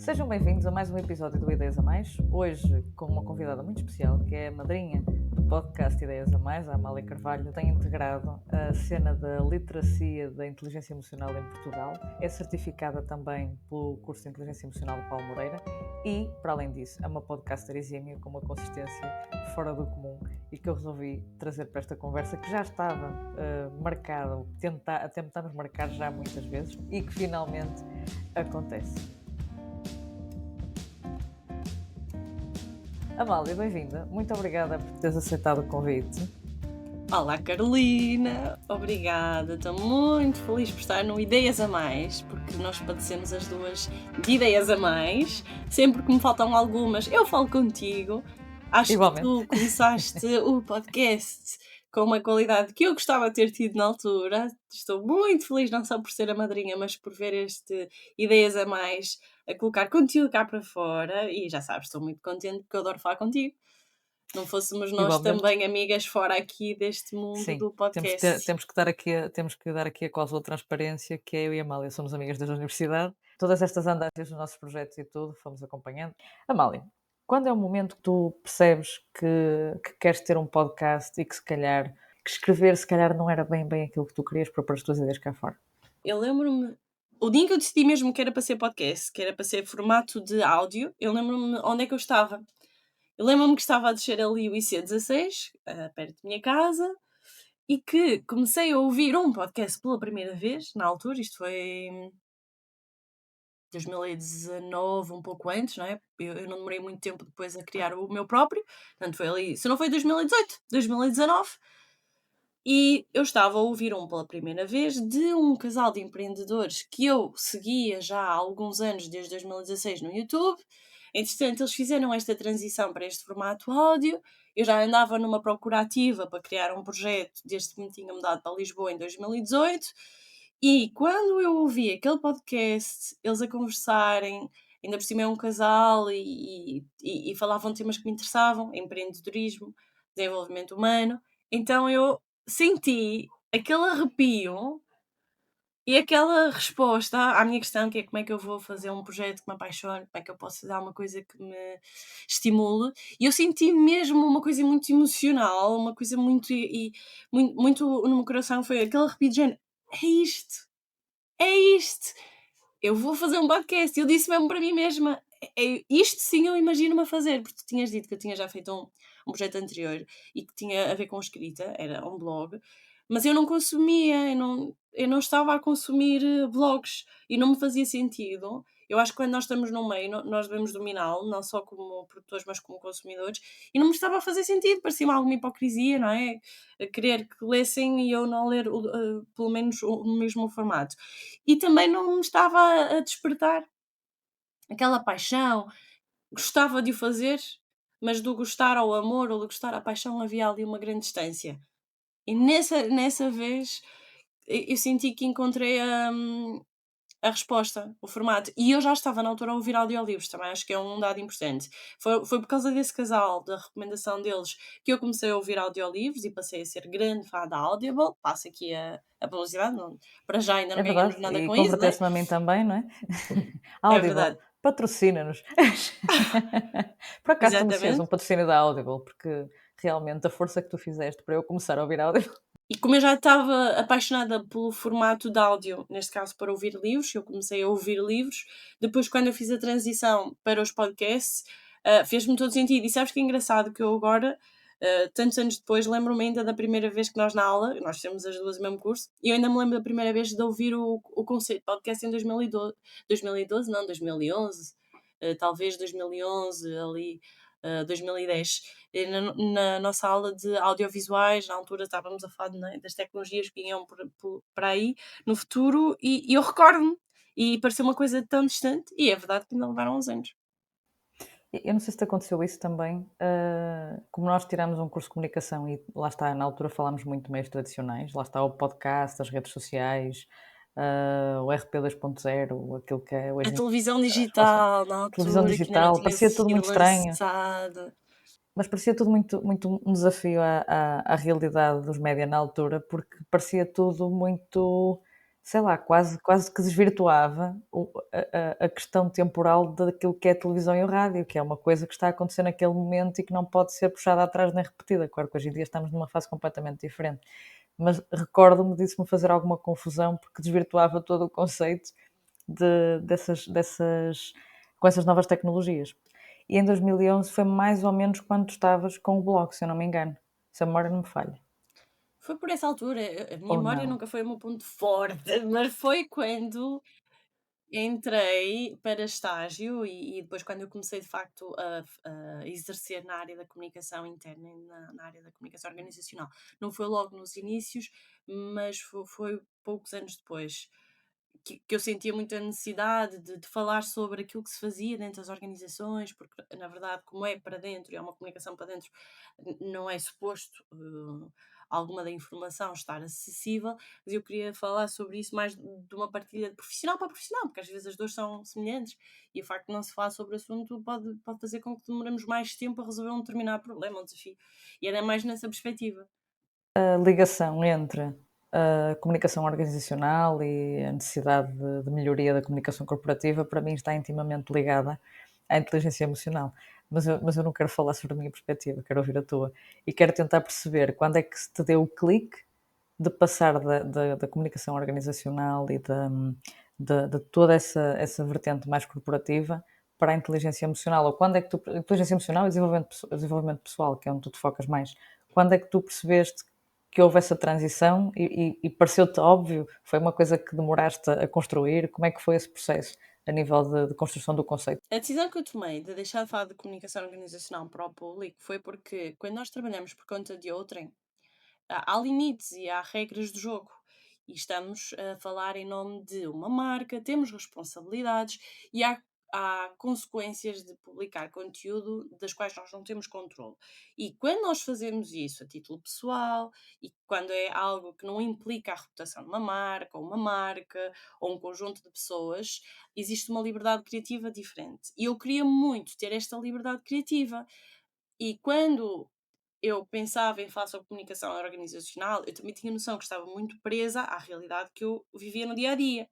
Sejam bem-vindos a mais um episódio do Ideias a Mais, hoje com uma convidada muito especial, que é a madrinha do podcast Ideias a Mais, a Amália Carvalho. Tem integrado a cena da literacia da inteligência emocional em Portugal, é certificada também pelo curso de inteligência emocional do Paulo Moreira e, para além disso, é uma podcaster exímia com uma consistência fora do comum e que eu resolvi trazer para esta conversa, que já estava marcada, a tentarmos marcar já muitas vezes e que finalmente acontece. Amália, bem-vinda. Muito obrigada por teres aceitado o convite. Olá Carolina, obrigada, estou muito feliz por estar no Ideias a Mais, porque nós padecemos as duas de ideias a mais, sempre que me faltam algumas eu falo contigo. Acho Igualmente. que tu começaste o podcast com uma qualidade que eu gostava de ter tido na altura. Estou muito feliz não só por ser a madrinha, mas por ver este Ideias a Mais a colocar conteúdo cá para fora, e já sabes, estou muito contente porque eu adoro falar contigo. Não fôssemos nós Igualmente. também amigas fora aqui deste mundo Sim, do podcast. temos que dar aqui a cláusula de transparência, que é eu e a Amália somos amigas desde a universidade. Todas estas andanças dos nossos projetos e tudo, fomos acompanhando. Amália, quando é o momento que tu percebes que queres ter um podcast e que se calhar, que escrever se calhar não era bem aquilo que tu querias para pôr as tuas ideias cá fora? Eu lembro-me, o dia em que eu decidi mesmo que era para ser podcast, que era para ser formato de áudio, eu lembro-me onde é que eu estava. Eu lembro-me que estava a descer ali o IC16, perto da minha casa, e que comecei a ouvir um podcast pela primeira vez, na altura, isto foi em 2019, um pouco antes, não é? Eu não demorei muito tempo depois a criar o meu próprio, portanto foi ali, se não foi 2018, 2019, e eu estava a ouvir pela primeira vez de um casal de empreendedores que eu seguia já há alguns anos, desde 2016 no YouTube. Entretanto, eles fizeram esta transição para este formato áudio. Eu já andava numa procura ativa para criar um projeto desde que me tinha mudado para Lisboa em 2018. E quando eu ouvi aquele podcast, eles a conversarem, ainda por cima é um casal e falavam de temas que me interessavam, empreendedorismo, desenvolvimento humano. Então eu senti aquele arrepio e aquela resposta à minha questão, que é como é que eu vou fazer um projeto que me apaixone, como é que eu posso fazer uma coisa que me estimule. E eu senti mesmo uma coisa muito emocional, uma coisa muito no meu coração, foi aquele arrepio de género: é isto, é isto, eu vou fazer um podcast. Eu disse mesmo para mim mesma: isto sim eu imagino-me a fazer, porque tu tinhas dito que eu tinha já feito um projeto anterior e que tinha a ver com escrita, era um blog, mas eu não consumia, eu não estava a consumir blogs e não me fazia sentido. Eu acho que quando nós estamos no meio, nós devemos dominá-lo, não só como produtores, mas como consumidores, e não me estava a fazer sentido, parecia-me alguma hipocrisia, não é? A querer que lessem e eu não ler pelo menos o mesmo formato. E também não me estava a despertar aquela paixão. Gostava de o fazer, mas do gostar ao amor ou do gostar à paixão havia ali uma grande distância. E nessa vez eu senti que encontrei a resposta, o formato. E eu já estava na altura a ouvir audiolivros, também acho que é um dado importante. Foi por causa desse casal, da recomendação deles, que eu comecei a ouvir audiolivros e passei a ser grande fã da Audible. Passo aqui a publicidade, não, para já ainda É não ganhamos verdade, nada e com isso, não é? converteste-me a mim também, não é? É Audible, verdade, patrocina-nos. Por acaso tu merecias um exatamente. patrocínio da Audible, porque realmente a força que tu fizeste para eu começar a ouvir Audible. E como eu já estava apaixonada pelo formato de áudio, neste caso para ouvir livros, eu comecei a ouvir livros. Depois, quando eu fiz a transição para os podcasts, fez-me todo sentido. E sabes que é engraçado que eu agora, tantos anos depois, lembro-me ainda da primeira vez que nós na aula, nós temos as duas o mesmo curso, e eu ainda me lembro da primeira vez de ouvir o conceito de podcast em 2012. 2012 não, 2011, talvez 2011, ali, 2010. Na nossa aula de audiovisuais, na altura estávamos a falar, né, das tecnologias que vinham para aí no futuro, e eu recordo-me, e pareceu uma coisa tão distante, e é verdade que ainda levaram uns anos. Eu não sei se te aconteceu isso também, como nós tiramos um curso de comunicação e lá está, na altura falámos muito de meios tradicionais, lá está o podcast, as redes sociais, o RP 2.0, aquilo que é A hoje em televisão dia digital, na televisão altura, que ainda não digital, tinha parecia tudo sido muito estranho, lançada. mas parecia tudo muito um desafio à realidade dos média na altura, porque parecia tudo muito sei lá, quase que desvirtuava a questão temporal daquilo que é a televisão e o rádio, que é uma coisa que está a acontecer naquele momento e que não pode ser puxada atrás nem repetida. Claro que hoje em dia estamos numa fase completamente diferente, mas recordo-me disso me fazer alguma confusão, porque desvirtuava todo o conceito dessas com essas novas tecnologias. E em 2011 foi mais ou menos quando tu estavas com o blog, se eu não me engano, se a memória não me falha, Foi por essa altura, a minha ou memória não? nunca foi o meu ponto forte, mas foi quando entrei para estágio e depois quando eu comecei de facto a exercer na área da comunicação interna e na área da comunicação organizacional. Não foi logo nos inícios, mas foi poucos anos depois que eu sentia muita necessidade de falar sobre aquilo que se fazia dentro das organizações, porque na verdade, como é para dentro e é uma comunicação para dentro, não é suposto alguma da informação estar acessível, mas eu queria falar sobre isso mais de uma partilha de profissional para profissional, porque às vezes as duas são semelhantes e o facto de não se falar sobre o assunto pode fazer com que demoremos mais tempo a resolver um determinado problema, um desafio. E era mais nessa perspectiva. A ligação entre a comunicação organizacional e a necessidade de melhoria da comunicação corporativa, para mim está intimamente ligada à inteligência emocional. Mas eu não quero falar sobre a minha perspectiva, quero ouvir a tua. E quero tentar perceber quando é que se te deu o clique de passar da comunicação organizacional e de toda essa vertente mais corporativa para a inteligência emocional, ou quando é que tu, inteligência emocional e desenvolvimento pessoal, que é onde tu te focas mais, quando é que tu percebeste que houve essa transição e pareceu-te óbvio? Foi uma coisa que demoraste a construir? Como é que foi esse processo a nível de construção do conceito? A decisão que eu tomei de deixar de falar de comunicação organizacional para o público foi porque quando nós trabalhamos por conta de outrem, há limites e há regras do jogo. E estamos a falar em nome de uma marca, temos responsabilidades e há consequências de publicar conteúdo das quais nós não temos controle. E quando nós fazemos isso a título pessoal e quando é algo que não implica a reputação de uma marca ou um conjunto de pessoas, existe uma liberdade criativa diferente. E eu queria muito ter esta liberdade criativa. E quando eu pensava em falar sobre comunicação organizacional, eu também tinha noção que estava muito presa à realidade que eu vivia no dia a dia.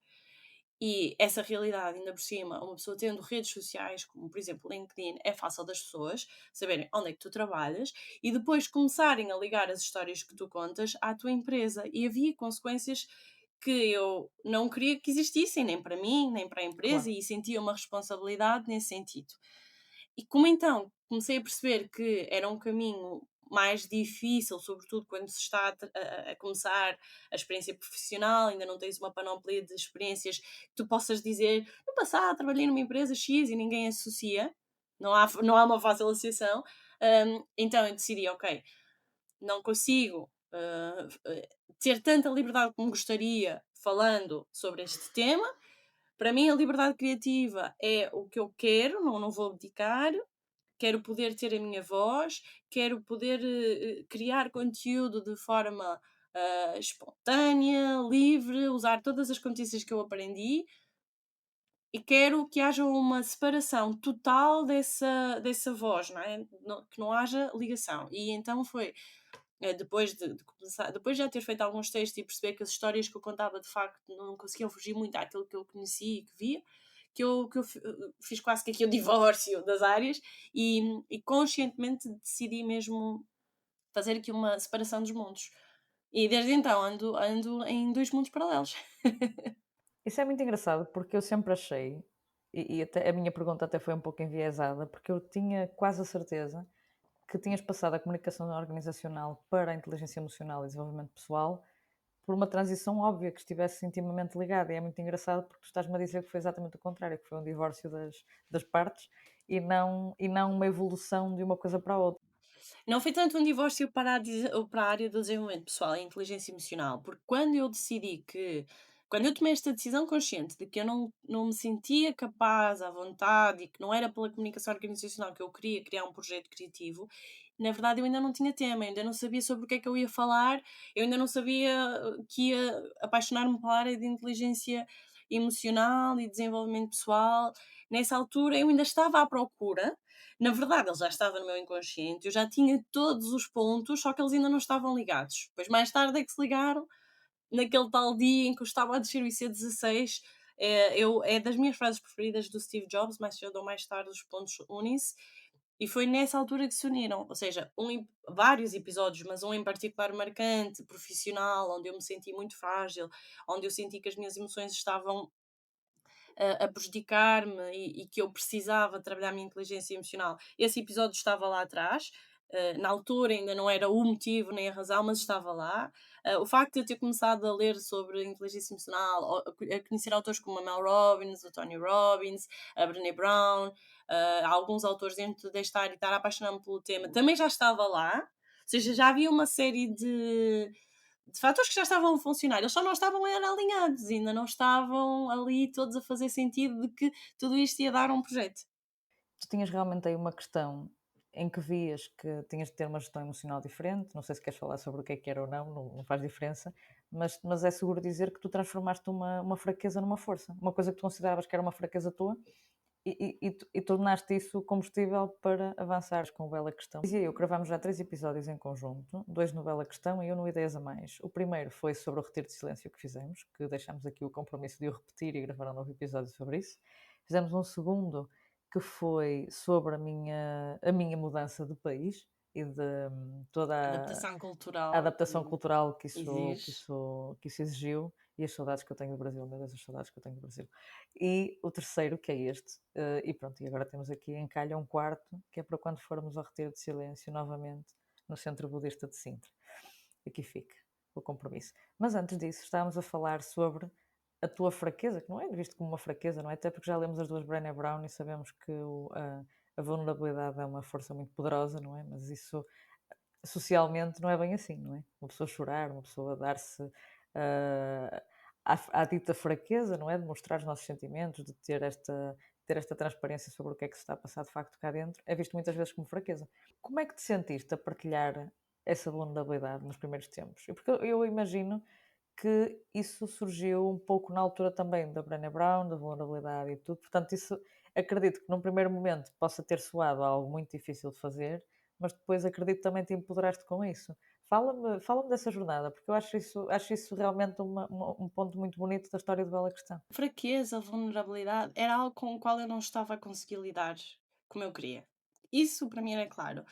E essa realidade, ainda por cima, uma pessoa tendo redes sociais, como por exemplo o LinkedIn, é fácil das pessoas saberem onde é que tu trabalhas e depois começarem a ligar as histórias que tu contas à tua empresa. E havia consequências que eu não queria que existissem, nem para mim, nem para a empresa, Claro. e sentia uma responsabilidade nesse sentido. E como então comecei a perceber que era um caminho mais difícil, sobretudo quando se está a começar a experiência profissional, ainda não tens uma panóplia de experiências que tu possas dizer: "No passado trabalhei numa empresa X", e ninguém associa, não há uma fácil associação. Então eu decidi: "Ok, não consigo, ter tanta liberdade como gostaria falando sobre este tema. Para mim a liberdade criativa é o que eu quero, não vou abdicar. Quero poder ter a minha voz, quero poder, criar conteúdo de forma, espontânea, livre, usar todas as competências que eu aprendi e quero que haja uma separação total dessa voz, não é? Que não haja ligação. E então foi, depois de já ter feito alguns textos e perceber que as histórias que eu contava de facto não conseguiam fugir muito àquilo que eu conhecia e que via, que eu fiz quase que aqui o divórcio das áreas e conscientemente decidi mesmo fazer aqui uma separação dos mundos. E desde então ando em 2 mundos paralelos. Isso é muito engraçado porque eu sempre achei, e até a minha pergunta até foi um pouco enviesada, porque eu tinha quase a certeza que tinhas passado a comunicação organizacional para a inteligência emocional e desenvolvimento pessoal por uma transição óbvia que estivesse intimamente ligada. E é muito engraçado porque tu estás-me a dizer que foi exatamente o contrário, que foi um divórcio das partes e não uma evolução de uma coisa para a outra. Não foi tanto um divórcio para a área do desenvolvimento pessoal e inteligência emocional, porque quando eu tomei esta decisão consciente de que eu não me sentia capaz, à vontade e que não era pela comunicação organizacional que eu queria criar um projeto criativo, na verdade eu ainda não tinha tema, eu ainda não sabia sobre o que é que eu ia falar, eu ainda não sabia que ia apaixonar-me pela área de inteligência emocional e desenvolvimento pessoal. Nessa altura eu ainda estava à procura. Na verdade, ele já estava no meu inconsciente, eu já tinha todos os pontos, só que eles ainda não estavam ligados. Depois, mais tarde, é que se ligaram naquele tal dia em que eu estava a descer o IC16, é das minhas frases preferidas do Steve Jobs: "Mais cedo ou mais tarde os pontos unem-se", e foi nessa altura que se uniram. Ou seja, vários episódios, mas um em particular marcante, profissional, onde eu me senti muito frágil, onde eu senti que as minhas emoções estavam a prejudicar-me e que eu precisava trabalhar a minha inteligência emocional. Esse episódio estava lá atrás. Na altura ainda não era o motivo nem a razão, mas estava lá. O facto de eu ter começado a ler sobre inteligência emocional, a conhecer autores como a Mel Robbins, o Tony Robbins, a Brené Brown, alguns autores dentro desta área, e estar a apaixonar-me pelo tema, também já estava lá. Ou seja, já havia uma série de fatores que já estavam a funcionar, eles só não estavam era alinhados, ainda não estavam ali todos a fazer sentido de que tudo isto ia dar um projeto. Tu tinhas realmente aí uma questão em que vias que tinhas de ter uma gestão emocional diferente, não sei se queres falar sobre o que era ou não, não faz diferença, mas é seguro dizer que tu transformaste uma fraqueza numa força, uma coisa que tu consideravas que era uma fraqueza tua e tornaste isso combustível para avançares com o Bela Questão. Dizia eu, gravámos já 3 episódios em conjunto, 2 no Bela Questão e 1 no Ideias a Mais. O primeiro foi sobre o retiro de silêncio que fizemos, que deixámos aqui o compromisso de o repetir e gravar um novo episódio sobre isso. Fizemos um segundo que foi sobre a minha mudança de país e de toda Adaptação a cultural adaptação que cultural que isso, que, exige. isso, que isso exigiu e as saudades que eu tenho do Brasil, meu Deus, as saudades que eu tenho do Brasil. E o terceiro, que é este, e pronto, e agora temos aqui em calha um quarto, que é para quando formos ao Retiro de Silêncio novamente no Centro Budista de Sintra. Aqui fica o compromisso. Mas antes disso, estávamos a falar sobre a tua fraqueza, que não é visto como uma fraqueza, não é? Até porque já lemos as duas Brené Brown e sabemos que a vulnerabilidade é uma força muito poderosa, não é? Mas isso socialmente não é bem assim, não é? Uma pessoa chorar, uma pessoa dar-se à dita fraqueza, não é? De mostrar os nossos sentimentos, de ter esta transparência sobre o que é que se está a passar de facto cá dentro, é visto muitas vezes como fraqueza. Como é que te sentiste a partilhar essa vulnerabilidade nos primeiros tempos? Porque eu imagino que isso surgiu um pouco na altura também da Brené Brown, da vulnerabilidade e tudo. Portanto, isso acredito que num primeiro momento possa ter soado algo muito difícil de fazer, mas depois acredito que também te empoderaste com isso. Fala-me dessa jornada, porque eu acho isso realmente um ponto muito bonito da história de Bela Questão. Fraqueza, vulnerabilidade, era algo com o qual eu não estava a conseguir lidar como eu queria. Isso para mim era claro.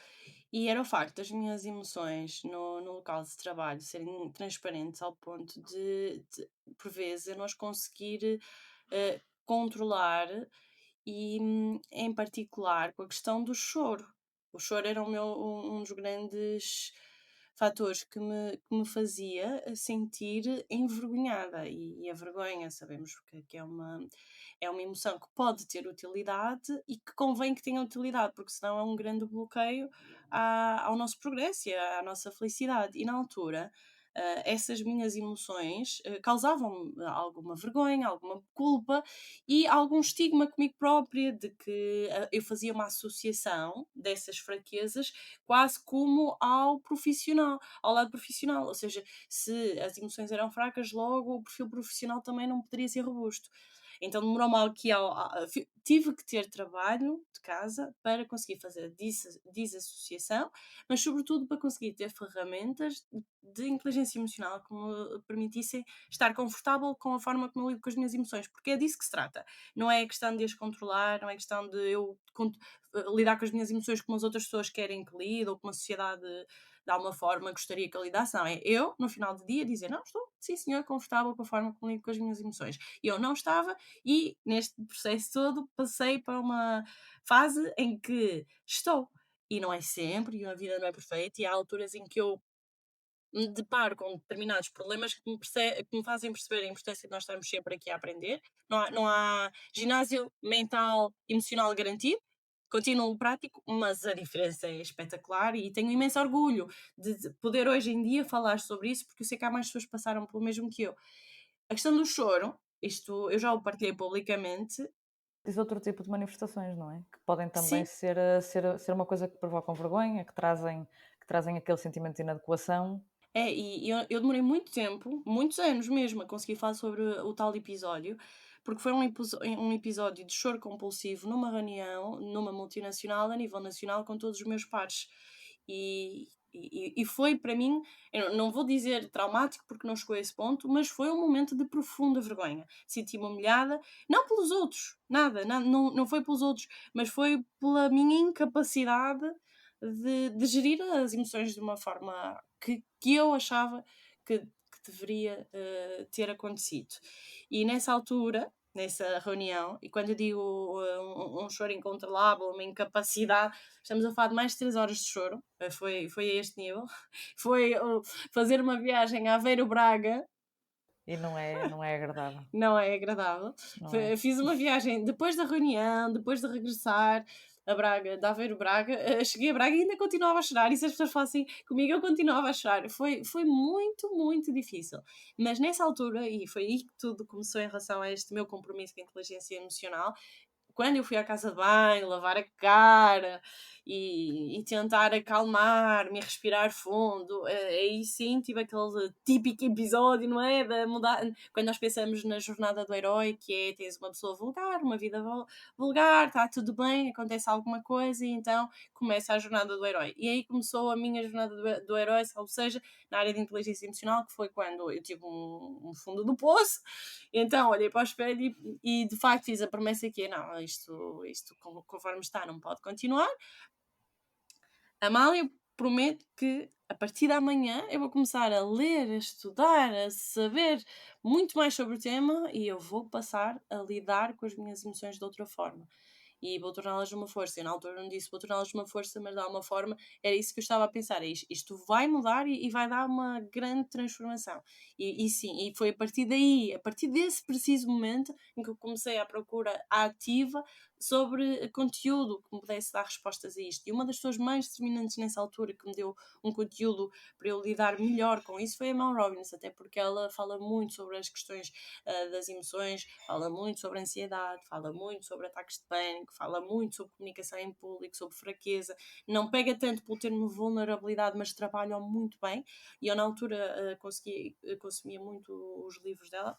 E era o facto das minhas emoções no local de trabalho serem transparentes ao ponto de por vezes, eu não as conseguir controlar e, em particular, com a questão do choro. O choro era um dos grandes fatores que me fazia sentir envergonhada. E a vergonha, sabemos que é uma emoção que pode ter utilidade e que convém que tenha utilidade, porque senão é um grande bloqueio ao nosso progresso e à nossa felicidade. E na altura, essas minhas emoções causavam-me alguma vergonha, alguma culpa e algum estigma comigo própria de que eu fazia uma associação dessas fraquezas quase como ao lado profissional, ou seja, se as emoções eram fracas, logo o perfil profissional também não poderia ser robusto. Então demorou-me aqui tive que ter trabalho de casa para conseguir fazer a desassociação, mas sobretudo para conseguir ter ferramentas de inteligência emocional que me permitissem estar confortável com a forma como eu lido com as minhas emoções, porque é disso que se trata. Não é questão de as controlar, não é questão de eu lidar com as minhas emoções como as outras pessoas querem que lide ou como a sociedade de alguma forma gostaria que eu lidasse. Não, é eu, no final do dia, dizer: não, estou, sim senhor, confortável com a forma como lido com as minhas emoções. E eu não estava, e neste processo todo passei para uma fase em que estou. E não é sempre, e a vida não é perfeita, e há alturas em que eu me deparo com determinados problemas que me fazem perceber a importância de nós estarmos sempre aqui a aprender. Não há ginásio mental, emocional garantido, continuo prático, mas a diferença é espetacular e tenho imenso orgulho de poder hoje em dia falar sobre isso, porque eu sei que há mais pessoas que passaram pelo mesmo que eu. A questão do choro, isto eu já o partilhei publicamente. Diz outro tipo de manifestações, não é? Que podem também Sim, ser uma coisa que provocam vergonha, que trazem aquele sentimento de inadequação. e eu demorei muito tempo, muitos anos mesmo, a conseguir falar sobre o tal episódio, porque foi um episódio de choro compulsivo numa reunião, numa multinacional, a nível nacional, com todos os meus pares. E foi para mim, eu não vou dizer traumático porque não chegou a esse ponto, mas foi um momento de profunda vergonha. Senti-me humilhada, não pelos outros, nada, não foi pelos outros, mas foi pela minha incapacidade de gerir as emoções de uma forma que eu achava que deveria ter acontecido. E nessa altura, nessa reunião, e quando eu digo um choro incontrolável, uma incapacidade, estamos a falar de mais de 3 horas de choro, foi a este nível. Foi fazer uma viagem a Aveiro-Braga, E não é agradável. não é agradável. Não é? Fiz uma viagem depois da reunião, depois de regressar a Braga, de Aveiro-Braga, cheguei a Braga e ainda continuava a chorar, e se as pessoas falassem comigo, eu continuava a chorar. Foi muito, muito difícil. Mas nessa altura, e foi aí que tudo começou em relação a este meu compromisso com a inteligência emocional, quando eu fui à casa de banho, lavar a cara e tentar acalmar-me e respirar fundo, aí sim tive aquele típico episódio, não é? Da mudar, quando nós pensamos na jornada do herói, que é tens uma pessoa vulgar, uma vida vulgar, está tudo bem, acontece alguma coisa e então começa a jornada do herói. E aí começou a minha jornada do herói, ou seja, na área de inteligência emocional, que foi quando eu tive um fundo do poço, então olhei para o espelho e de facto fiz a promessa que é, não, isto conforme está não pode continuar. Amália, prometo que a partir da manhã eu vou começar a ler, a estudar, a saber muito mais sobre o tema e eu vou passar a lidar com as minhas emoções de outra forma. E vou torná-las uma força. Eu na altura não disse vou torná-las uma força, mas dá uma forma. Era isso que eu estava a pensar. É isto vai mudar e vai dar uma grande transformação. E sim, e foi a partir daí, a partir desse preciso momento, em que eu comecei a procura ativa sobre conteúdo que me pudesse dar respostas a isto. E uma das pessoas mais determinantes nessa altura que me deu um conteúdo para eu lidar melhor com isso foi a Mel Robbins, até porque ela fala muito sobre as questões das emoções, fala muito sobre ansiedade, fala muito sobre ataques de pânico, fala muito sobre comunicação em público, sobre fraqueza. Não pega tanto pelo termo vulnerabilidade, mas trabalham muito bem. E eu, na altura, consumia muito os livros dela.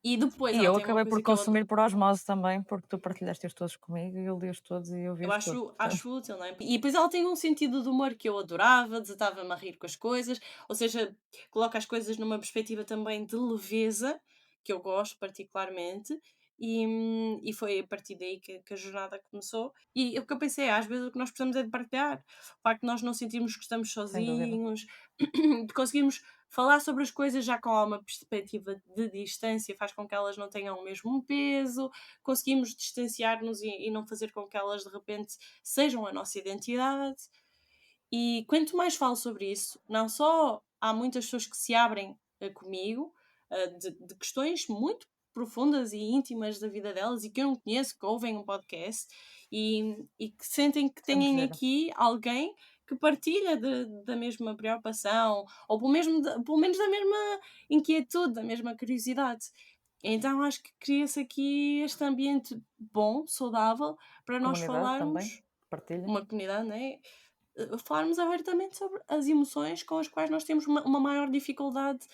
E depois E ela eu tem uma acabei por coisa que eu consumir por osmose também, porque tu partilhaste-os todos comigo e eu li-os todos e eu vi-os todos, acho portanto, útil, não é? E depois ela tem um sentido de humor que eu adorava, desatava-me a rir com as coisas, ou seja, coloca as coisas numa perspectiva também de leveza, que eu gosto particularmente, e foi a partir daí que a jornada começou. E o que eu pensei, às vezes o que nós precisamos é de partilhar. O facto de nós não sentirmos que estamos sem dúvida. sozinhos, de conseguirmos falar sobre as coisas já com uma perspectiva de distância, faz com que elas não tenham o mesmo peso, conseguimos distanciar-nos e não fazer com que elas de repente sejam a nossa identidade. E quanto mais falo sobre isso, não só há muitas pessoas que se abrem comigo de questões muito profundas e íntimas da vida delas e que eu não conheço, que ouvem um podcast e que sentem que Isso é muito têm giro. aqui alguém que partilha da mesma preocupação ou pelo menos da mesma inquietude, da mesma curiosidade. Então acho que cria-se aqui este ambiente bom, saudável, para nós Comunidade também, falarmos, partilha. uma comunidade, né? Falarmos abertamente sobre as emoções com as quais nós temos uma maior dificuldade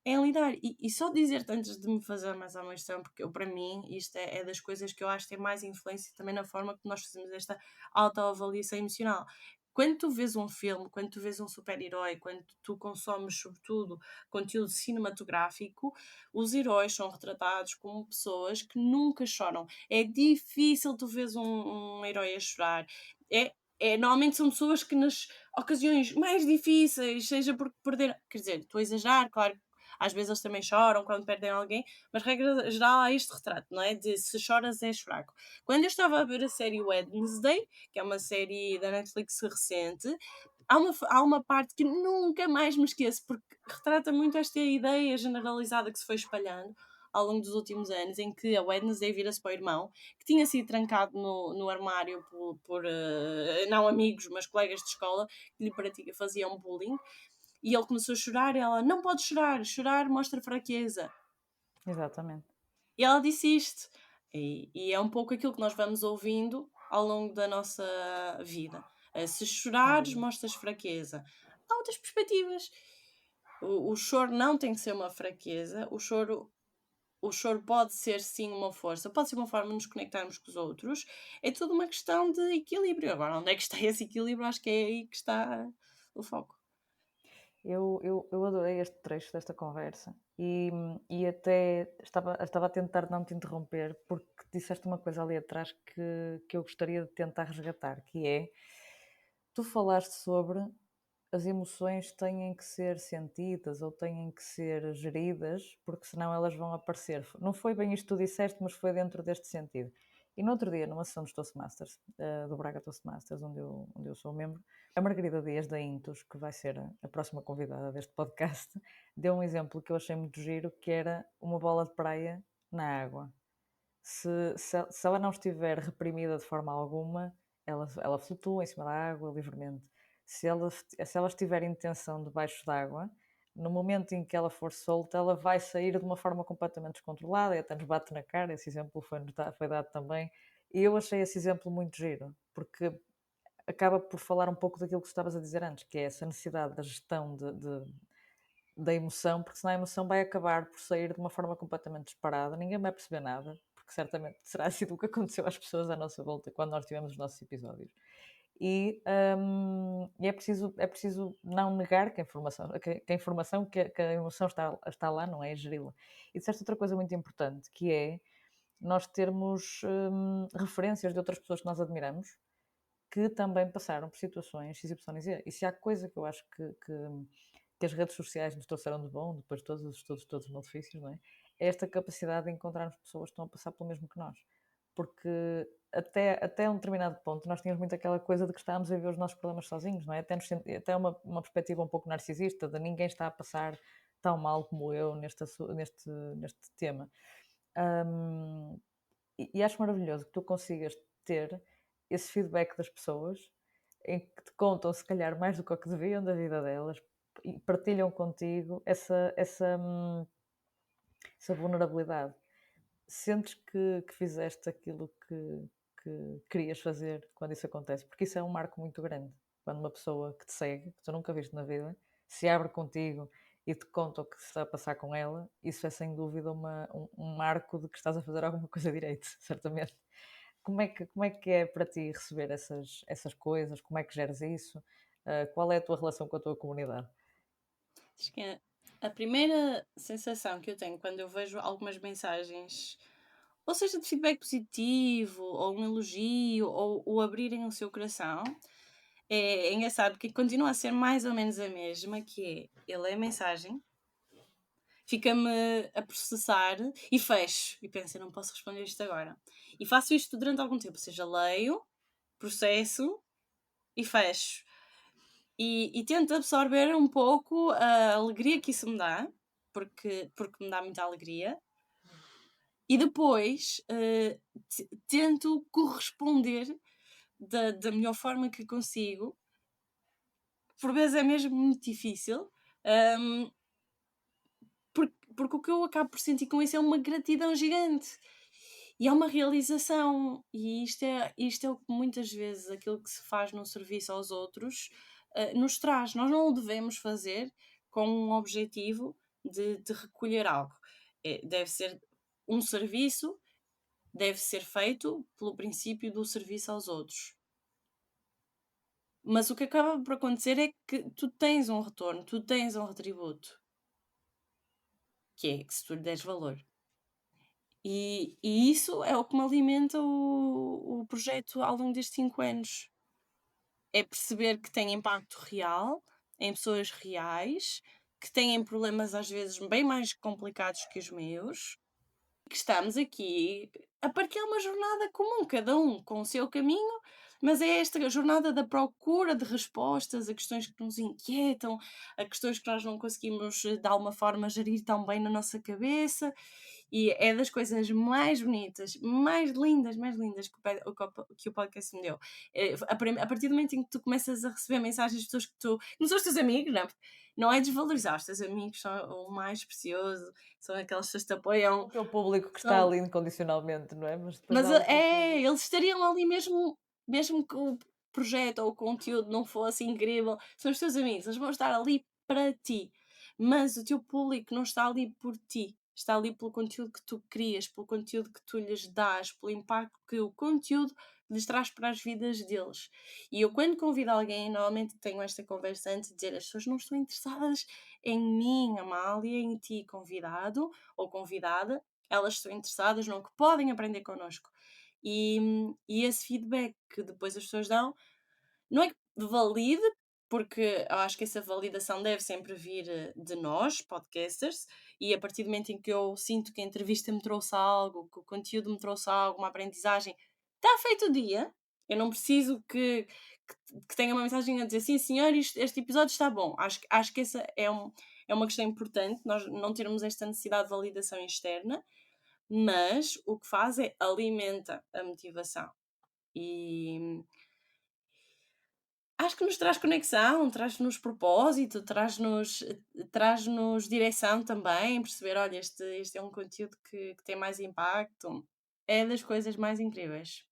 em lidar. E só dizer-te antes de me fazer mais à questão, porque eu, para mim, isto é das coisas que eu acho que tem mais influência também na forma que nós fazemos esta autoavaliação emocional. Quando tu vês um filme, quando tu vês um super-herói, quando tu consomes, sobretudo, conteúdo cinematográfico, os heróis são retratados como pessoas que nunca choram. É difícil tu vês um herói a chorar. É, normalmente são pessoas que nas ocasiões mais difíceis, seja porque perderam, quer dizer, estou a exagerar, claro, às vezes eles também choram quando perdem alguém, mas regra geral há este retrato, não é? De se choras és fraco. Quando eu estava a ver a série Wednesday, que é uma série da Netflix recente, há uma parte que nunca mais me esqueço, porque retrata muito esta ideia generalizada que se foi espalhando ao longo dos últimos anos, em que a Wednesday vira-se para o irmão, que tinha sido trancado no armário por não amigos, mas colegas de escola, que lhe faziam bullying, e ele começou a chorar, e ela, não pode chorar, chorar mostra fraqueza. Exatamente. E ela disse isto. E é um pouco aquilo que nós vamos ouvindo ao longo da nossa vida. Se Sem chorares, dúvida. mostras fraqueza. Há outras perspectivas. O choro não tem que ser uma fraqueza. O choro o choro pode ser sim uma força, pode ser uma forma de nos conectarmos com os outros, é tudo uma questão de equilíbrio. Agora, onde é que está esse equilíbrio? Acho que é aí que está o foco. Eu adorei este trecho desta conversa e até estava a tentar não te interromper porque disseste uma coisa ali atrás que eu gostaria de tentar resgatar, que é, tu falaste sobre as emoções têm que ser sentidas ou têm que ser geridas, porque senão elas vão aparecer. Não foi bem isto que tu disseste, mas foi dentro deste sentido. E no outro dia, numa sessão dos Toastmasters, do Braga Toastmasters, onde eu sou membro, a Margarida Dias da Intus, que vai ser a próxima convidada deste podcast, deu um exemplo que eu achei muito giro, que era uma bola de praia na água. Se ela não estiver reprimida de forma alguma, ela flutua em cima da água livremente. Se ela estiver em tensão debaixo d'água, no momento em que ela for solta, ela vai sair de uma forma completamente descontrolada e até nos bate na cara. Esse exemplo foi dado também. E eu achei esse exemplo muito giro, porque acaba por falar um pouco daquilo que tu estavas a dizer antes, que é essa necessidade da gestão da emoção, porque senão a emoção vai acabar por sair de uma forma completamente disparada, ninguém vai perceber nada, porque certamente será sido o que aconteceu às pessoas à nossa volta quando nós tivemos os nossos episódios. E é preciso não negar que a emoção está lá, não é? Geri-la. E disseste outra coisa muito importante, que é nós termos referências de outras pessoas que nós admiramos, que também passaram por situações X, Y e Z. E se há coisa que eu acho que as redes sociais nos trouxeram de bom, depois de todos os estudos, todos os malefícios, não é? É esta capacidade de encontrarmos pessoas que estão a passar pelo mesmo que nós. Porque até um determinado ponto nós tínhamos muito aquela coisa de que estávamos a viver os nossos problemas sozinhos, não é? Até uma perspectiva um pouco narcisista, de ninguém está a passar tão mal como eu neste tema. Hum, e acho maravilhoso que tu consigas ter esse feedback das pessoas em que te contam, se calhar, mais do que o que deviam da vida delas e partilham contigo essa vulnerabilidade. Sentes que fizeste aquilo que querias fazer quando isso acontece? Porque isso é um marco muito grande. Quando uma pessoa que te segue, que tu nunca viste na vida, se abre contigo e te conta o que se está a passar com ela, isso é sem dúvida um marco de que estás a fazer alguma coisa direito, certamente. Como é que é para ti receber essas coisas? Como é que geres isso? Qual é a tua relação com a tua comunidade? Acho que a primeira sensação que eu tenho quando eu vejo algumas mensagens, ou seja, de feedback positivo, ou um elogio, ou o abrirem o seu coração, é engraçado porque continua a ser mais ou menos a mesma, que é, eu leio a mensagem, fica-me a processar e fecho. E penso, eu não posso responder isto agora. E faço isto durante algum tempo, ou seja, leio, processo e fecho. E tento absorver um pouco a alegria que isso me dá, porque me dá muita alegria, e depois tento corresponder da melhor forma que consigo. Por vezes é mesmo muito difícil, hum, porque o que eu acabo por sentir com isso é uma gratidão gigante. E é uma realização, e isto é o que muitas vezes aquilo que se faz no serviço aos outros, nos traz. Nós não o devemos fazer com um objetivo de recolher algo. Deve ser um serviço, deve ser feito pelo princípio do serviço aos outros. Mas o que acaba por acontecer é que tu tens um retorno, tu tens um retributo, que é que se tu lhe deres valor. E isso é o que me alimenta o projeto ao longo destes 5 anos. É perceber que tem impacto real, em pessoas reais, que têm problemas às vezes bem mais complicados que os meus, que estamos aqui a partilhar uma jornada comum, cada um com o seu caminho, mas é esta jornada da procura de respostas a questões que nos inquietam, a questões que nós não conseguimos de alguma forma gerir tão bem na nossa cabeça, e é das coisas mais bonitas, mais lindas que o podcast me deu. A partir do momento em que tu começas a receber mensagens de pessoas que não são os teus amigos, não é desvalorizar, os teus amigos são o mais precioso, são aquelas pessoas que te O apoiam, teu público que está são, ali incondicionalmente, não é? Mas depois mas há outro público. eles estariam ali mesmo que o projeto ou o conteúdo não fosse incrível, são os teus amigos, eles vão estar ali para ti, mas o teu público não está ali por ti, está ali pelo conteúdo que tu crias, pelo conteúdo que tu lhes dás, pelo impacto que o conteúdo lhes traz para as vidas deles. E eu, quando convido alguém, normalmente tenho esta conversa antes de dizer: as pessoas não estão interessadas em mim, Amália, em ti, convidado ou convidada, elas estão interessadas no que podem aprender connosco. E esse feedback que depois as pessoas dão, não é que valide, porque eu acho que essa validação deve sempre vir de nós, podcasters, e a partir do momento em que eu sinto que a entrevista me trouxe algo, que o conteúdo me trouxe algo, uma aprendizagem, está feito o dia. Eu não preciso que tenha uma mensagem a dizer: sim, senhor, este episódio está bom. Acho que essa é uma questão importante, nós não termos esta necessidade de validação externa, mas o que faz é alimenta a motivação. E acho que nos traz conexão, traz-nos propósito, traz-nos direção também, perceber: olha, este é um conteúdo que tem mais impacto. É das coisas mais incríveis.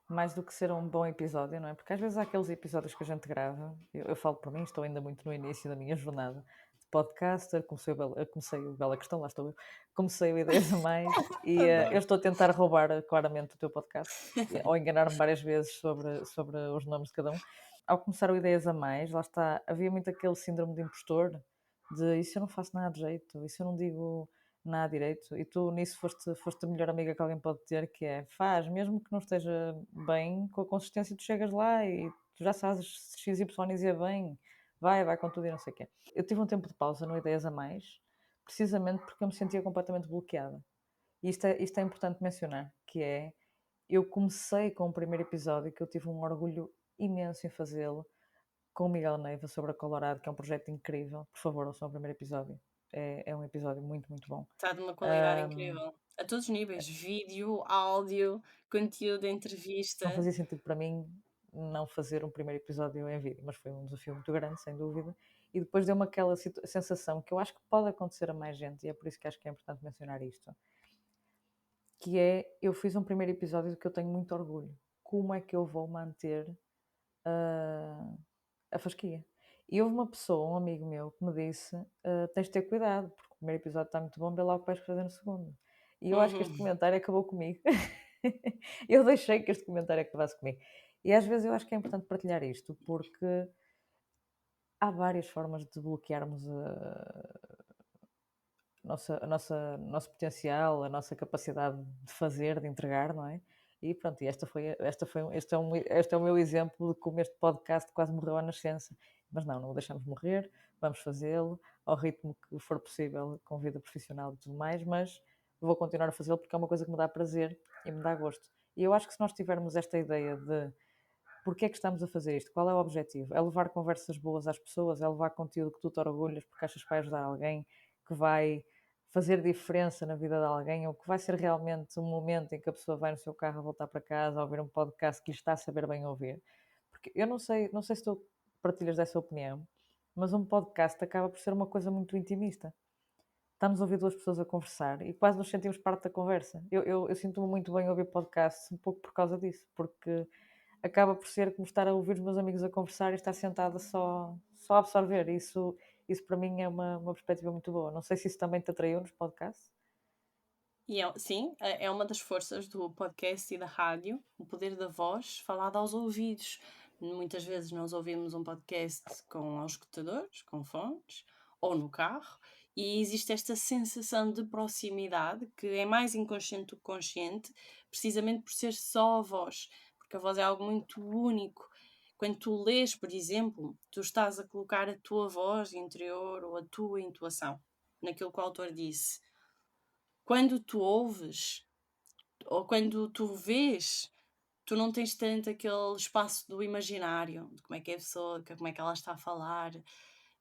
Mais do que ser um bom episódio, não é? Porque às vezes há aqueles episódios que a gente grava, eu falo por mim, estou ainda muito no início da minha jornada de podcaster, comecei o Bela Questão, lá estou eu, comecei o Ideias a Mais e eu Adoro. estou a tentar roubar claramente o teu podcast, ou enganar-me várias vezes sobre os nomes de cada um. Ao começar o Ideias a Mais, lá está, havia muito aquele síndrome de impostor, de isso eu não faço nada de jeito, isso eu não digo nada direito. E tu nisso foste a melhor amiga que alguém pode ter, que é faz, mesmo que não esteja bem com a consistência, tu chegas lá e tu já sabes X, Y e Z bem, vai com tudo e não sei o quê. Eu tive um tempo de pausa no Ideias a Mais, precisamente porque eu me sentia completamente bloqueada. E isto é importante mencionar, que é, eu comecei com o primeiro episódio, que eu tive um orgulho imenso em fazê-lo, com o Miguel Neiva sobre a Colorado, que é um projeto incrível. Por favor, ouçam o primeiro episódio. É um episódio muito, muito bom. Está de uma qualidade Ahm, incrível. A todos os níveis, vídeo, áudio, conteúdo, não entrevista. fazia sentido para mim não fazer um primeiro episódio em vídeo, mas foi um desafio muito grande, sem dúvida. E depois deu-me aquela sensação que eu acho que pode acontecer a mais gente, e é por isso que acho que é importante mencionar isto, que é, eu fiz um primeiro episódio do que eu tenho muito orgulho. Como é que eu vou manter a fasquia? E houve uma pessoa, um amigo meu, que me disse: tens de ter cuidado, porque o primeiro episódio está muito bom, vê lá o que vais fazer no segundo. E eu acho que este Uhum. comentário acabou comigo. Eu deixei que este comentário acabasse comigo. E às vezes eu acho que é importante partilhar isto, porque há várias formas de bloquearmos o nosso potencial, a nossa capacidade de fazer, de entregar, não é? E pronto, este é o meu exemplo de como este podcast quase morreu à nascença. Mas não o deixamos morrer, vamos fazê-lo ao ritmo que for possível, com vida profissional e tudo mais, mas vou continuar a fazê-lo porque é uma coisa que me dá prazer e me dá gosto. E eu acho que se nós tivermos esta ideia de porque é que estamos a fazer isto, qual é o objetivo? É levar conversas boas às pessoas, é levar conteúdo que tu te orgulhas porque achas que vai ajudar alguém, que vai fazer diferença na vida de alguém, ou que vai ser realmente um momento em que a pessoa vai no seu carro a voltar para casa a ouvir um podcast que lhe está a saber bem ouvir. Porque eu não sei se tu partilhas dessa opinião, mas um podcast acaba por ser uma coisa muito intimista. Estamos a ouvir duas pessoas a conversar e quase nos sentimos parte da conversa. Eu sinto-me muito bem a ouvir podcasts um pouco por causa disso, porque acaba por ser como estar a ouvir os meus amigos a conversar e estar sentada só a absorver. Isso para mim é uma perspectiva muito boa. Não sei se isso também te atraiu nos podcasts. Sim, é uma das forças do podcast e da rádio, o poder da voz falada aos ouvidos. Muitas vezes nós ouvimos um podcast com auscultadores, com fones, ou no carro, e existe esta sensação de proximidade que é mais inconsciente do que consciente, precisamente por ser só a voz, porque a voz é algo muito único. Quando tu lês, por exemplo, tu estás a colocar a tua voz interior ou a tua intuação naquilo que o autor disse. Quando tu ouves ou quando tu vês, tu não tens tanto aquele espaço do imaginário, de como é que é a pessoa, como é que ela está a falar.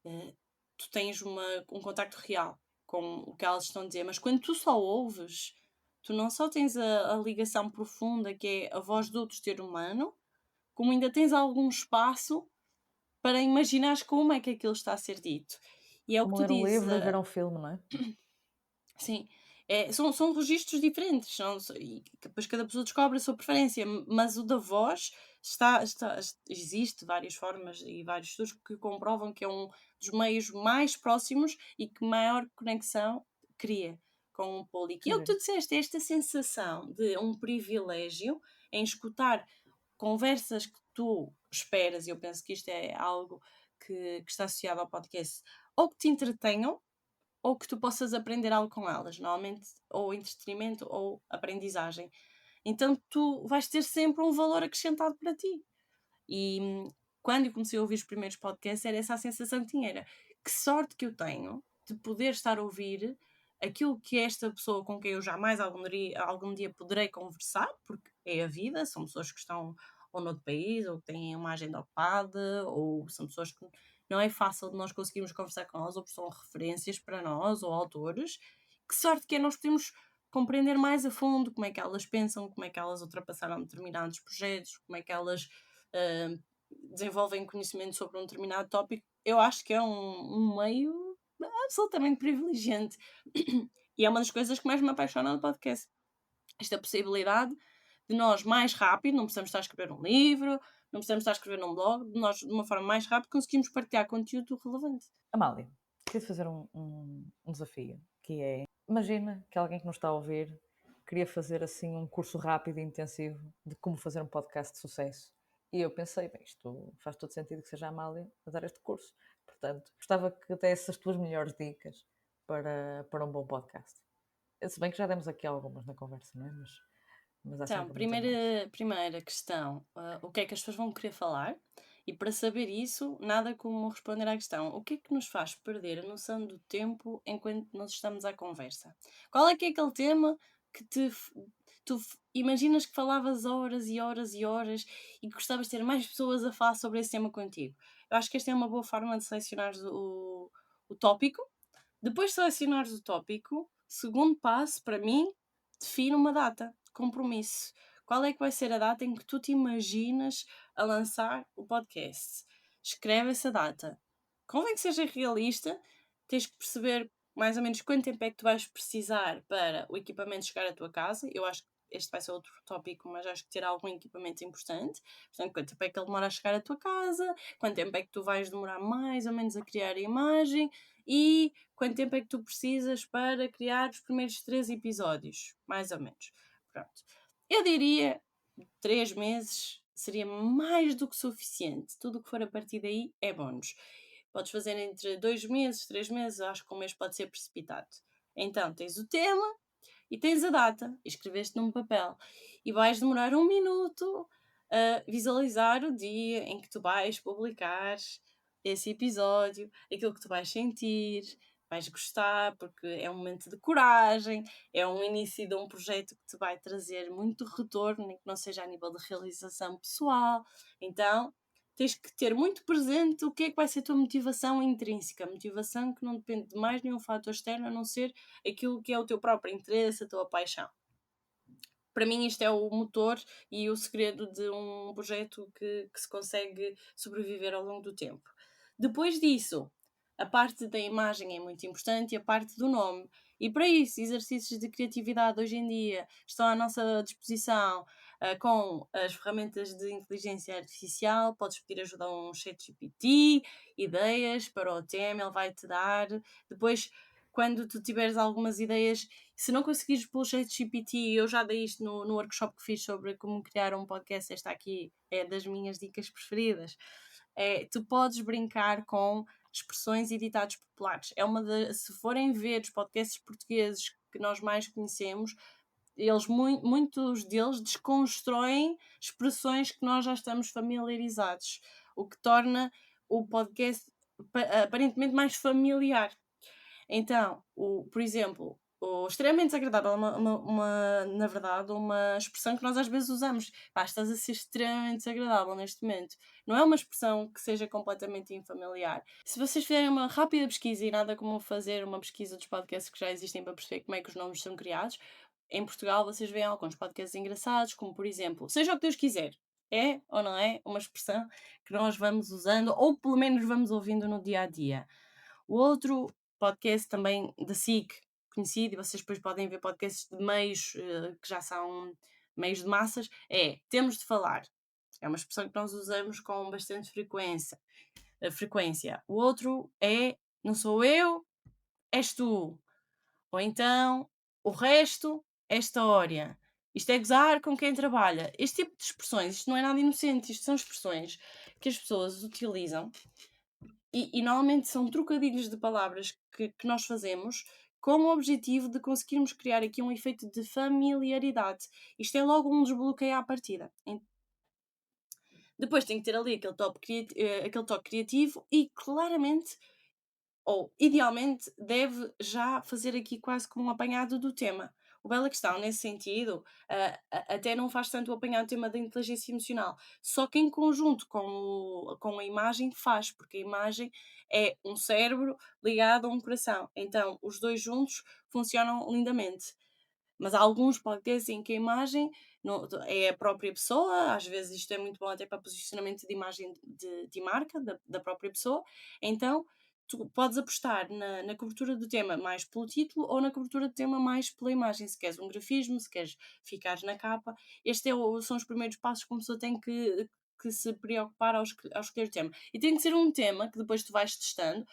eh, Tu tens um contacto real com o que elas estão a dizer, mas quando tu só ouves, tu não só tens a ligação profunda que é a voz do outro ser humano, como ainda tens algum espaço para imaginares como é que aquilo está a ser dito. E é o que Como tu ler um dizes. livro e ver um filme, não é? Sim, são registros diferentes, e depois cada pessoa descobre a sua preferência, mas o da voz existe várias formas e vários estudos que comprovam que é um dos meios mais próximos e que maior conexão cria com um público. E Que é o que tu giro. disseste, esta sensação de um privilégio em escutar conversas que tu esperas, e eu penso que isto é algo que está associado ao podcast, ou que te entretenham, ou que tu possas aprender algo com elas, normalmente ou entretenimento ou aprendizagem. Então tu vais ter sempre um valor acrescentado para ti. E quando eu comecei a ouvir os primeiros podcasts, era essa a sensação que tinha, era que sorte que eu tenho de poder estar a ouvir aquilo que esta pessoa com quem eu jamais algum dia poderei conversar, porque é a vida, são pessoas que estão ou noutro país, ou que têm uma agenda ocupada, ou são pessoas que não é fácil de nós conseguirmos conversar com elas, ou porque são referências para nós, ou autores. Que sorte que é nós podemos compreender mais a fundo como é que elas pensam, como é que elas ultrapassaram determinados projetos, como é que elas ah, desenvolvem conhecimento sobre um determinado tópico. Eu acho que é um meio absolutamente privilegiante. E é uma das coisas que mais me apaixona no podcast. Esta possibilidade de nós mais rápido, não precisamos estar a escrever um livro, não precisamos estar a escrever num blog, de nós de uma forma mais rápida conseguimos partilhar conteúdo relevante. Amália, queria-te fazer um desafio, que é, imagina que alguém que nos está a ouvir queria fazer assim um curso rápido e intensivo de como fazer um podcast de sucesso. E eu pensei, bem, isto faz todo sentido que seja a Amália a dar este curso. Portanto, gostava que desse as tuas melhores dicas para um bom podcast. Se bem que já demos aqui algumas na conversa, não é? Mas há Então, sempre muitas mais. primeira questão, o que é que as pessoas vão querer falar? E para saber isso, nada como responder à questão: o que é que nos faz perder a noção do tempo enquanto nós estamos à conversa? Qual é que é aquele tema que imaginas que falavas horas e horas e horas e que gostavas de ter mais pessoas a falar sobre esse tema contigo? Eu acho que esta é uma boa forma de selecionar o tópico. Depois de selecionares o tópico, segundo passo, para mim, define uma data, compromisso. Qual é que vai ser a data em que tu te imaginas a lançar o podcast? Escreve essa data. Convém que seja realista, tens que perceber mais ou menos quanto tempo é que tu vais precisar para o equipamento chegar à tua casa. Eu acho que este vai ser outro tópico, mas acho que ter algum equipamento importante. Portanto, quanto tempo é que ele demora a chegar à tua casa? Quanto tempo é que tu vais demorar mais ou menos a criar a imagem? E quanto tempo é que tu precisas para criar os primeiros 3 episódios? Mais ou menos. Pronto. Eu diria 3 meses seria mais do que suficiente. Tudo o que for a partir daí é bónus. Podes fazer entre 2 meses, 3 meses, acho que um mês pode ser precipitado. Então, tens o tema e tens a data, e escreveste num papel. E vais demorar um minuto a visualizar o dia em que tu vais publicar esse episódio, aquilo que tu vais sentir, vais gostar, porque é um momento de coragem, é um início de um projeto que te vai trazer muito retorno, nem que não seja a nível de realização pessoal. Então, tens que ter muito presente o que é que vai ser a tua motivação intrínseca, motivação que não depende de mais nenhum fator externo a não ser aquilo que é o teu próprio interesse, a tua paixão. Para mim, isto é o motor e o segredo de um projeto que se consegue sobreviver ao longo do tempo. Depois disso, a parte da imagem é muito importante e a parte do nome. E para isso, exercícios de criatividade hoje em dia estão à nossa disposição com as ferramentas de inteligência artificial. Podes pedir ajuda a um ChatGPT, ideias para o tema, ele vai-te dar. Depois, quando tu tiveres algumas ideias, se não conseguires pelo ChatGPT, eu já dei isto no workshop que fiz sobre como criar um podcast, esta aqui é das minhas dicas preferidas. Tu podes brincar com expressões e ditados populares. Se forem ver os podcasts portugueses que nós mais conhecemos, muitos deles desconstroem expressões que nós já estamos familiarizados, o que torna o podcast aparentemente mais familiar. Então, por exemplo, o extremamente desagradável é na verdade, uma expressão que nós às vezes usamos. Pá, estás a ser extremamente desagradável neste momento. Não é uma expressão que seja completamente infamiliar. Se vocês fizerem uma rápida pesquisa, e nada como fazer uma pesquisa dos podcasts que já existem para perceber como é que os nomes são criados, em Portugal vocês veem alguns podcasts engraçados, como por exemplo, seja o que Deus quiser. É ou não é uma expressão que nós vamos usando, ou pelo menos vamos ouvindo no dia a dia. O outro podcast também da SIC, conhecido, e vocês depois podem ver podcasts de meios que já são meios de massas, temos de falar. É uma expressão que nós usamos com bastante frequência. O outro é não sou eu, és tu. Ou então O resto é história. Isto é gozar com quem trabalha. Este tipo de expressões, isto não é nada inocente, isto são expressões que as pessoas utilizam e normalmente são trocadilhos de palavras que nós fazemos com o objetivo de conseguirmos criar aqui um efeito de familiaridade. Isto é logo um desbloqueio à partida. Depois tem que ter ali aquele toque criativo e claramente ou, idealmente, deve já fazer aqui quase como um apanhado do tema. O Bela Questão, nesse sentido, até não faz tanto o apanhado do tema da inteligência emocional, só que em conjunto com a imagem faz, porque a imagem é um cérebro ligado a um coração. Então, os dois juntos funcionam lindamente. Mas há alguns podcasts em que a imagem é a própria pessoa, às vezes isto é muito bom até para posicionamento de imagem de marca da própria pessoa, então tu podes apostar na cobertura do tema mais pelo título ou na cobertura do tema mais pela imagem, se queres um grafismo, se queres ficar na capa. São os primeiros passos que uma pessoa tem que se preocupar ao escolher o tema. E tem que ser um tema que depois tu vais testando,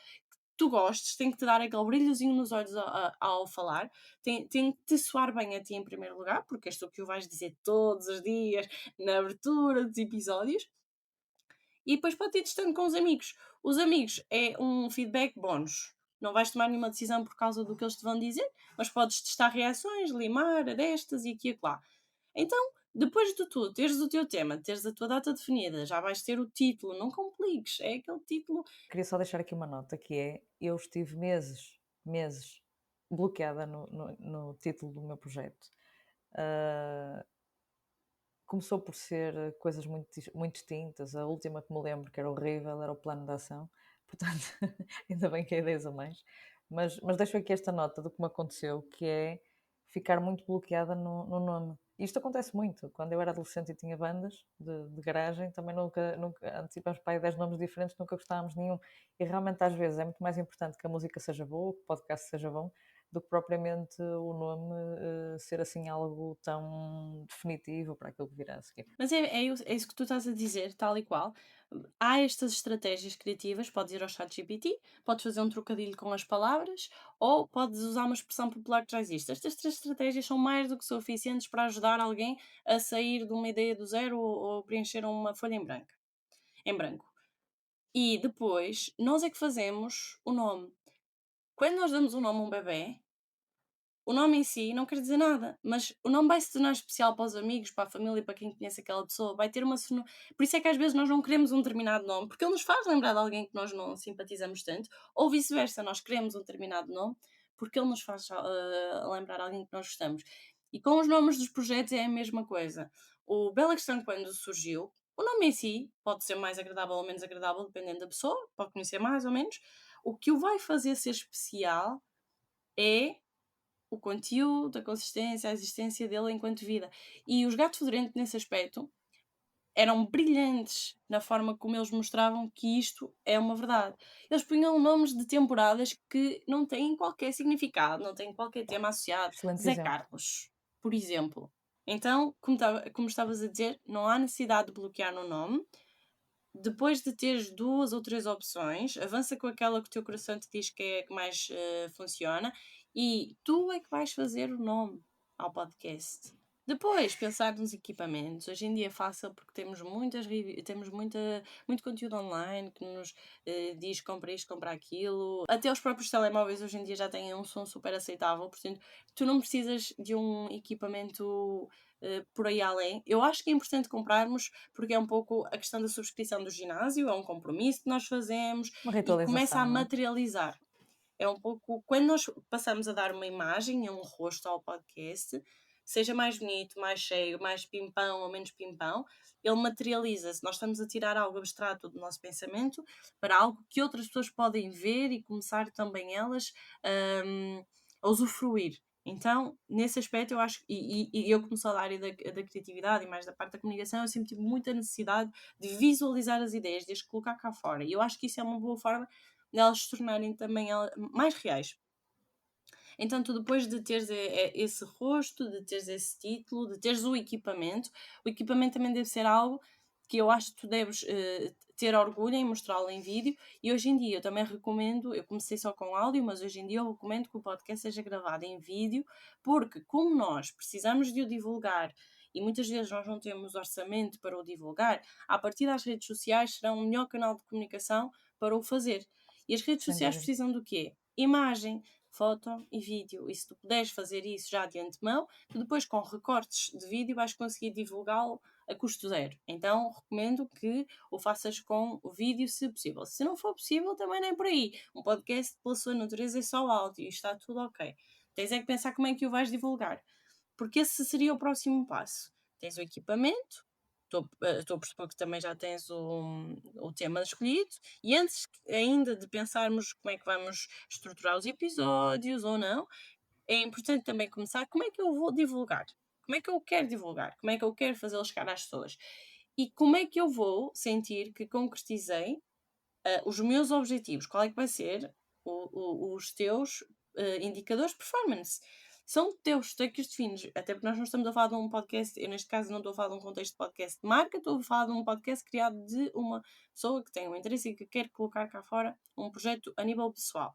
tu gostes, tem que te dar aquele brilhozinho nos olhos ao falar, tem que te soar bem a ti em primeiro lugar, porque és tu que o vais dizer todos os dias na abertura dos episódios, e depois pode ir testando com os amigos. Os amigos é um feedback bónus. Não vais tomar nenhuma decisão por causa do que eles te vão dizer, mas podes testar reações, limar, destas e aqui e acolá. Então, depois de tu teres o teu tema, teres a tua data definida, já vais ter o título, não compliques, é aquele título. Queria só deixar aqui uma nota que é, eu estive meses bloqueada no título do meu projeto. Ah, começou por ser coisas muito distintas. A última que me lembro, que era horrível, era o plano de ação. Portanto, ainda bem que é ideias a mais. Mas deixo aqui esta nota do que me aconteceu, que é ficar muito bloqueada no nome. Isto acontece muito. Quando eu era adolescente e tinha bandas de garagem, também nunca antecipámos para aí 10 nomes diferentes, nunca gostávamos de nenhum. E realmente, às vezes, é muito mais importante que a música seja boa, que o podcast seja bom, do que propriamente o nome ser assim algo tão definitivo para aquilo que virá a seguir. Mas é isso que tu estás a dizer, tal e qual. Há estas estratégias criativas, podes ir ao ChatGPT, podes fazer um trocadilho com as palavras, ou podes usar uma expressão popular que já existe. Estas três estratégias são mais do que suficientes para ajudar alguém a sair de uma ideia do zero ou preencher uma folha em branco. E depois, nós é que fazemos o nome. Quando nós damos um nome a um bebê, o nome em si não quer dizer nada, mas o nome vai se tornar especial para os amigos, para a família, para quem conhece aquela pessoa, vai ter por isso é que às vezes nós não queremos um determinado nome, porque ele nos faz lembrar de alguém que nós não simpatizamos tanto, ou vice-versa, nós queremos um determinado nome, porque ele nos faz, lembrar alguém que nós gostamos. E com os nomes dos projetos é a mesma coisa. O Bela Questão, quando surgiu, o nome em si pode ser mais agradável ou menos agradável, dependendo da pessoa, pode conhecer mais ou menos. O que o vai fazer ser especial é o conteúdo, a consistência, a existência dele enquanto vida. E os Gato Fedorento, nesse aspecto, eram brilhantes na forma como eles mostravam que isto é uma verdade. Eles punham nomes de temporadas que não têm qualquer significado, não têm qualquer tema associado. Excelente Zé exemplo. Carlos, por exemplo. Então, como estavas a dizer, não há necessidade de bloquear no nome. Depois de teres 2 ou 3 opções, avança com aquela que o teu coração te diz que é a que mais, funciona, e tu é que vais fazer o nome ao podcast. Depois, pensar nos equipamentos. Hoje em dia é fácil porque temos muito conteúdo online que nos, diz: "Compra isto, compra aquilo". Até os próprios telemóveis hoje em dia já têm um som super aceitável, portanto, tu não precisas de um equipamento, por aí além. Eu acho que é importante comprarmos porque é um pouco a questão da subscrição do ginásio, é um compromisso que nós fazemos Uma e começa a ritualização, não é? materializar. É um pouco quando nós passamos a dar uma imagem e um rosto ao podcast, seja mais bonito, mais cheio, mais pimpão ou menos pimpão, ele materializa-se. Nós estamos a tirar algo abstrato do nosso pensamento para algo que outras pessoas podem ver e começar também elas, a usufruir. Então, nesse aspecto, eu acho, e eu como sou da área da criatividade e mais da parte da comunicação, eu sempre tive muita necessidade de visualizar as ideias, de as colocar cá fora. E eu acho que isso é uma boa forma delas se tornarem também mais reais. Então, tu depois de teres esse rosto, de teres esse título, de teres o equipamento também deve ser algo que eu acho que tu deves ter orgulho em mostrá-lo em vídeo. E hoje em dia eu também recomendo, eu comecei só com áudio, mas hoje em dia eu recomendo que o podcast seja gravado em vídeo, porque como nós precisamos de o divulgar e muitas vezes nós não temos orçamento para o divulgar, a partir das redes sociais será um melhor canal de comunicação para o fazer. E as redes Sem sociais dúvida. precisam do quê? Imagem, foto e vídeo. E se tu puderes fazer isso já de antemão, tu depois com recortes de vídeo vais conseguir divulgá-lo a custo zero. Então recomendo que o faças com o vídeo se possível. Se não for possível, também nem por aí. Um podcast, pela sua natureza, é só áudio e está tudo ok. Tens é que pensar como é que o vais divulgar, porque esse seria o próximo passo. Tens o equipamento, estou a perceber que também já tens o tema escolhido, e antes ainda de pensarmos como é que vamos estruturar os episódios ou não, é importante também começar como é que eu vou divulgar, como é que eu quero divulgar, como é que eu quero fazê-lo chegar às pessoas e como é que eu vou sentir que concretizei os meus objetivos, qual é que vai ser os teus indicadores de performance. São teus, tu é que os defines. Até porque nós não estamos a falar de um podcast, eu neste caso não estou a falar de um contexto de podcast de marca, estou a falar de um podcast criado de uma pessoa que tem um interesse e que quer colocar cá fora um projeto a nível pessoal.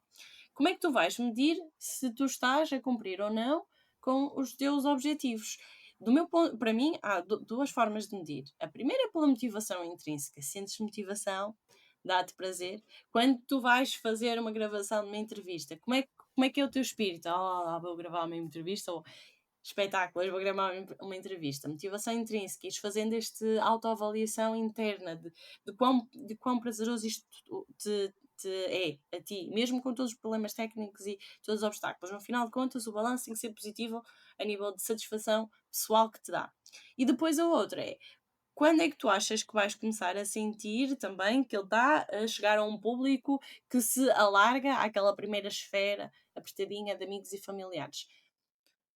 Como é que tu vais medir se tu estás a cumprir ou não com os teus objetivos? Do meu ponto, para mim, há duas formas de medir. A primeira é pela motivação intrínseca. Sentes motivação, dá-te prazer. Quando tu vais fazer uma gravação de uma entrevista, como é que é o teu espírito? Vou gravar uma entrevista, ou espetáculo, hoje vou gravar uma entrevista. Motivação intrínseca, ires fazendo este autoavaliação interna de quão prazeroso isto te é a ti, mesmo com todos os problemas técnicos e todos os obstáculos. No final de contas, o balanço tem que ser positivo a nível de satisfação pessoal que te dá. E depois a outra é, quando é que tu achas que vais começar a sentir também que ele está a chegar a um público que se alarga àquela primeira esfera apertadinha de amigos e familiares?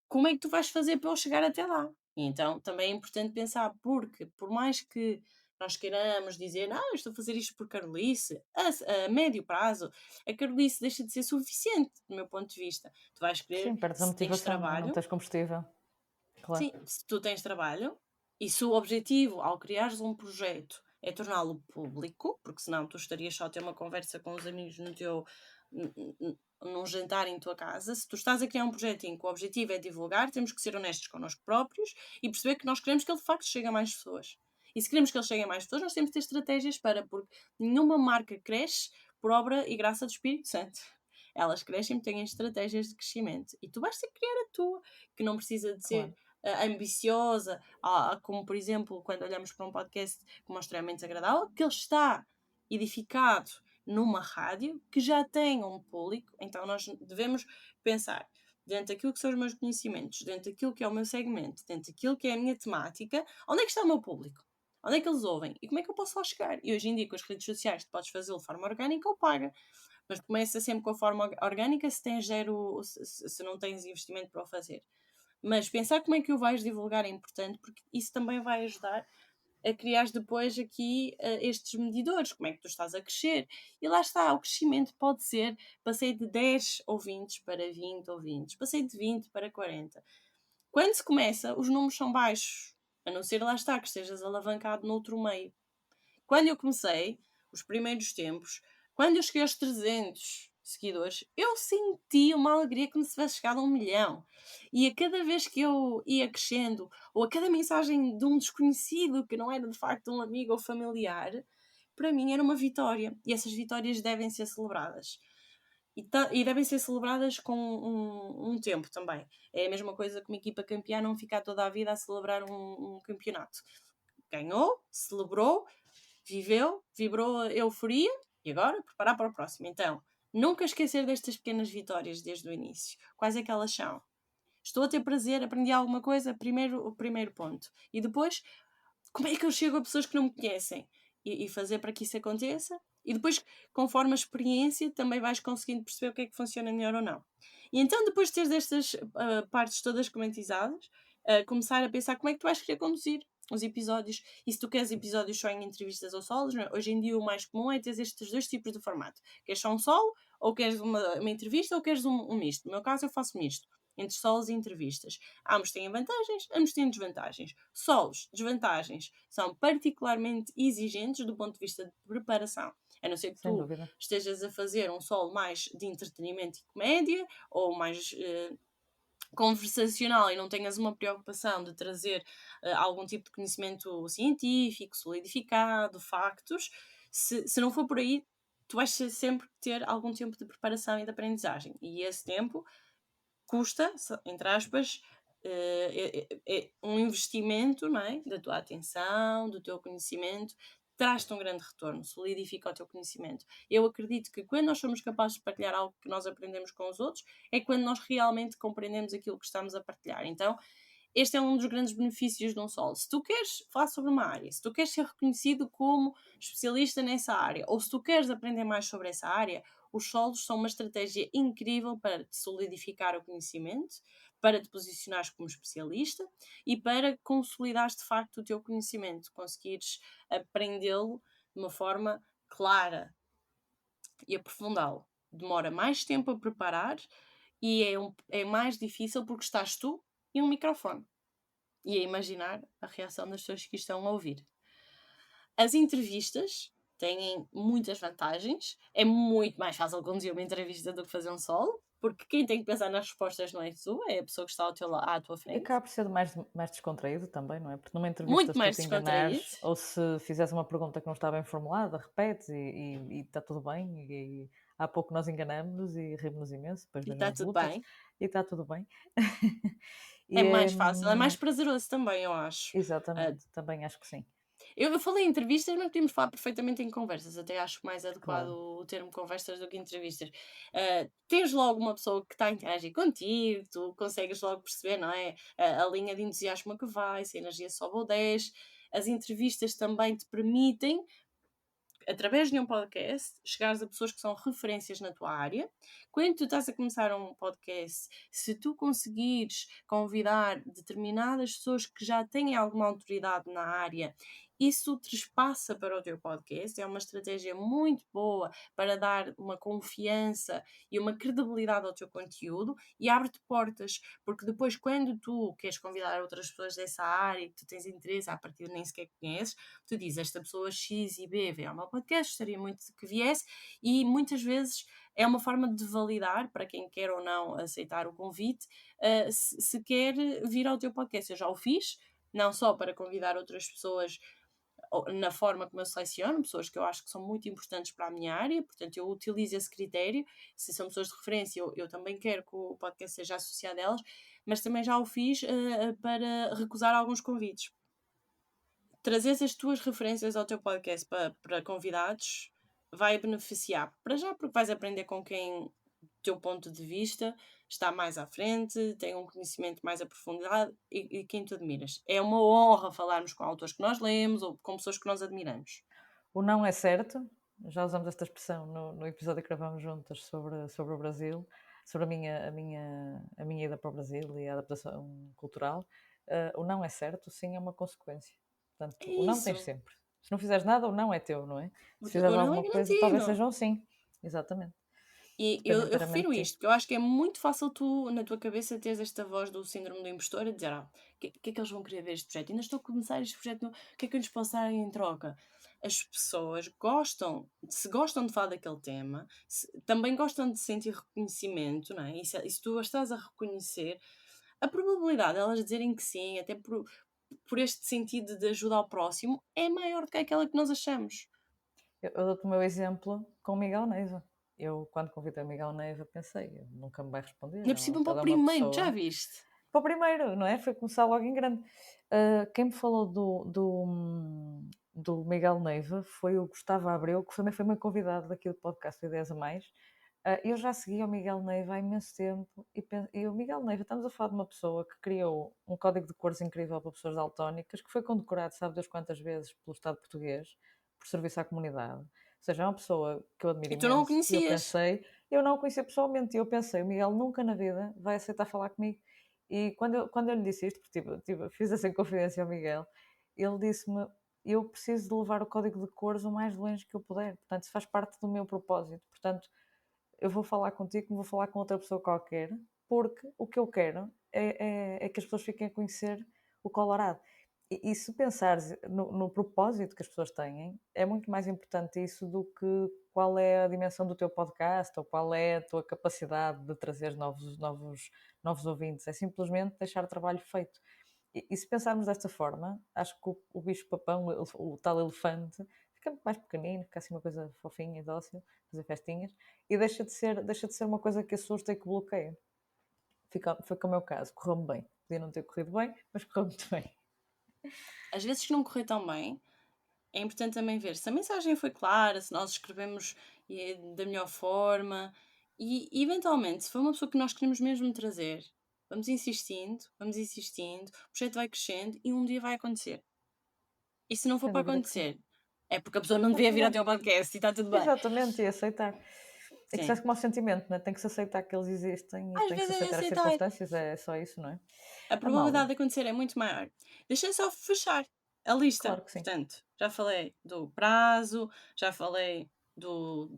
Como é que tu vais fazer para ele chegar até lá? E então também é importante pensar, porque por mais que nós queiramos dizer, eu estou a fazer isto por carolice, a médio prazo, a carolice deixa de ser suficiente, do meu ponto de vista. Tu vais querer, Sim, perdes a se tens motivação, não é? Não trabalho, tens combustível. Claro. sim, se tu tens trabalho e se o objetivo ao criares um projeto é torná-lo público, porque senão tu estarias só a ter uma conversa com os amigos num jantar em tua casa. Se tu estás a criar um projeto em que o objetivo é divulgar, temos que ser honestos connosco próprios e perceber que nós queremos que ele de facto chegue a mais pessoas. E se queremos que ele chegue a mais pessoas, nós temos que ter estratégias porque nenhuma marca cresce por obra e graça do Espírito Santo. Elas crescem porque têm estratégias de crescimento. E tu vais ter que criar a tua, que não precisa de ser Claro. ambiciosa, como por exemplo, quando olhamos para um podcast como é extremamente agradável, que ele está edificado numa rádio que já tem um público, então nós devemos pensar dentro daquilo que são os meus conhecimentos, dentro daquilo que é o meu segmento, dentro daquilo que é a minha temática, onde é que está o meu público? Onde é que eles ouvem? E como é que eu posso lá chegar? E hoje em dia, com as redes sociais, tu podes fazê-lo de forma orgânica ou paga. Mas começa sempre com a forma orgânica se tens zero, se não tens investimento para o fazer. Mas pensar como é que o vais divulgar é importante, porque isso também vai ajudar a criar depois aqui estes medidores, como é que tu estás a crescer. E lá está, o crescimento pode ser, passei de 10 ouvintes para 20 ouvintes, passei de 20 para 40. Quando se começa, os números são baixos, a não ser lá está, que estejas alavancado noutro meio. Quando eu comecei, os primeiros tempos, quando eu cheguei aos 300 seguidores, eu senti uma alegria como se tivesse chegado a 1 milhão. E a cada vez que eu ia crescendo, ou a cada mensagem de um desconhecido que não era de facto um amigo ou familiar, para mim era uma vitória. E essas vitórias devem ser celebradas. E devem ser celebradas com um tempo também. É a mesma coisa que uma equipa campeã não ficar toda a vida a celebrar um campeonato. Ganhou, celebrou, viveu, vibrou a euforia e agora preparar para o próximo. Então, nunca esquecer destas pequenas vitórias desde o início. Quais é que elas são? Estou a ter prazer, aprendi alguma coisa, o primeiro ponto. E depois, como é que eu chego a pessoas que não me conhecem? E fazer para que isso aconteça. E depois, conforme a experiência, também vais conseguindo perceber o que é que funciona melhor ou não. E então, depois de teres estas partes todas comatizadas, começar a pensar como é que tu vais querer conduzir os episódios. E se tu queres episódios só em entrevistas ou solos, não é? Hoje em dia o mais comum é ter estes dois tipos de formato. Queres só um solo, ou queres uma entrevista, ou queres um misto. No meu caso, eu faço misto. entre solos e entrevistas. Ambos têm vantagens, ambos têm desvantagens. Solos, desvantagens, são particularmente exigentes do ponto de vista de preparação. A não ser que Sem tu dúvida. estejas a fazer um solo mais de entretenimento e comédia, ou mais conversacional e não tenhas uma preocupação de trazer algum tipo de conhecimento científico, solidificado, factos, se não for por aí, tu vais sempre ter algum tempo de preparação e de aprendizagem. E esse tempo custa, entre aspas, é um investimento, não é? Da tua atenção, do teu conhecimento, traz-te um grande retorno, solidifica o teu conhecimento. Eu acredito que quando nós somos capazes de partilhar algo que nós aprendemos com os outros, é quando nós realmente compreendemos aquilo que estamos a partilhar. Então, este é um dos grandes benefícios de um solo. Se tu queres falar sobre uma área, se tu queres ser reconhecido como especialista nessa área, ou se tu queres aprender mais sobre essa área, os solos são uma estratégia incrível para te solidificar o conhecimento, para te posicionares como especialista e para consolidares de facto o teu conhecimento, conseguires aprendê-lo de uma forma clara e aprofundá-lo. Demora mais tempo a preparar e é mais difícil porque estás tu e um microfone e a imaginar a reação das pessoas que estão a ouvir. As entrevistas têm muitas vantagens. É muito mais fácil conduzir uma entrevista do que fazer um solo, porque quem tem que pensar nas respostas não é tu, é a pessoa que está à tua E frente. acaba por ser mais descontraído também, não é? Porque numa entrevista, Muito se tu mais te descontraído enganares ou se fizeres uma pergunta que não está bem formulada, repetes e está tudo bem. E há pouco nós enganamos e rimos imenso, depois e das está minhas tudo lutas, bem. e está tudo bem. É E, mais fácil, é mais prazeroso também, eu acho. Ah, exatamente, também acho que sim, eu falei em entrevistas, mas podíamos falar perfeitamente em conversas. Até acho mais adequado claro. o termo conversas do que entrevistas. Tens logo uma pessoa que está a interagir contigo, tu consegues logo perceber, não é? A linha de entusiasmo a que vai, se a energia sobe ou desce. As entrevistas também te permitem através de um podcast, chegares a pessoas que são referências na tua área. Quando tu estás a começar um podcast, se tu conseguires convidar determinadas pessoas que já têm alguma autoridade na área, isso trespassa para o teu podcast. É uma estratégia muito boa para dar uma confiança e uma credibilidade ao teu conteúdo e abre-te portas, porque depois, quando tu queres convidar outras pessoas dessa área que tu tens interesse, a partir nem sequer conheces, tu dizes, esta pessoa X e B veio ao meu podcast, gostaria muito que viesse, e muitas vezes é uma forma de validar, para quem quer ou não aceitar o convite, se quer vir ao teu podcast. Eu já o fiz, não só para convidar outras pessoas na forma como eu seleciono, pessoas que eu acho que são muito importantes para a minha área, portanto eu utilizo esse critério, se são pessoas de referência eu também quero que o podcast seja associado a elas, mas também já o fiz para recusar alguns convites. Trazeres as tuas referências ao teu podcast para convidados vai beneficiar. Para já, porque vais aprender com quem, do teu ponto de vista, está mais à frente, tem um conhecimento mais aprofundado e quem tu admiras. É uma honra falarmos com autores que nós lemos ou com pessoas que nós admiramos. O não é certo, já usamos esta expressão no episódio que gravamos juntas sobre o Brasil, sobre a minha ida para o Brasil e a adaptação cultural. O não é certo, sim, é uma consequência. É Portanto, o não tens isso. sempre. Se não fizeres nada, o não é teu, não é? O Se teu fizeres o não é alguma coisa, talvez garantido. seja um sim. Exatamente. E Depende eu inteiramente refiro de ti. isto, porque eu acho que é muito fácil tu, na tua cabeça, teres esta voz do síndrome do impostor a dizer: que é que eles vão querer ver este projeto? Ainda estou a começar este projeto, o que é que eu lhes posso dar em troca? As pessoas gostam, se gostam de falar daquele tema, também gostam de sentir reconhecimento, não é? E se tu as estás a reconhecer, a probabilidade de elas dizerem que sim, até por este sentido de ajuda ao próximo, é maior do que aquela que nós achamos. Eu dou-te o meu exemplo com o Miguel Neiva. Eu, quando convidei o Miguel Neiva, pensei, ele nunca me vai responder. Ainda por cima para o Ele é uma primeiro, já pessoa. viste? Para o primeiro, não é? Foi começar logo em grande. Quem me falou do Miguel Neiva foi o Gustavo Abreu, que também foi meu convidado daqui do podcast Ideias a Mais. Eu já segui o Miguel Neiva há imenso tempo e o Miguel Neiva, estamos a falar de uma pessoa que criou um código de cores incrível para pessoas daltónicas, que foi condecorado, sabe Deus quantas vezes, pelo Estado português, por serviço à comunidade. Ou seja, é uma pessoa que eu admiro E tu não o imenso e conhecias. eu não o conhecia pessoalmente, e eu pensei, o Miguel nunca na vida vai aceitar falar comigo. E quando eu lhe disse isto, porque fiz essa confidência ao Miguel, ele disse-me: eu preciso de levar o código de cores o mais longe que eu puder. Portanto, isso faz parte do meu propósito. Portanto, eu vou falar contigo como vou falar com outra pessoa qualquer. porque o que eu quero é que as pessoas fiquem a conhecer o Colorado. E se pensares no propósito que as pessoas têm, é muito mais importante isso do que qual é a dimensão do teu podcast ou qual é a tua capacidade de trazer novos ouvintes. É simplesmente deixar o trabalho feito. E se pensarmos desta forma, acho que o bicho-papão, o tal elefante, fica muito mais pequenino, fica assim uma coisa fofinha e dócil, fazer festinhas, e deixa de ser uma coisa que assusta e que bloqueia. Foi como é o meu caso, correu-me bem. Podia não ter corrido bem, mas correu muito bem. Às vezes que não correu tão bem, é importante também ver se a mensagem foi clara, se nós escrevemos da melhor forma e, eventualmente, se for uma pessoa que nós queremos mesmo trazer, vamos insistindo, o projeto vai crescendo e um dia vai acontecer. E se não for Sem para dúvida que sim. acontecer, é porque a pessoa não Está devia tudo vir ao bem. teu podcast e está tudo bem. Exatamente, e aceitar. É que isso é Sim. como o sentimento, não é? Tem que se aceitar que eles existem e Às tem que se vezes é aceitar as aceitar. circunstâncias, é só isso, não é? A Amália, probabilidade de acontecer é muito maior. Deixa só fechar a lista. claro que sim. Portanto, já falei do prazo, já falei do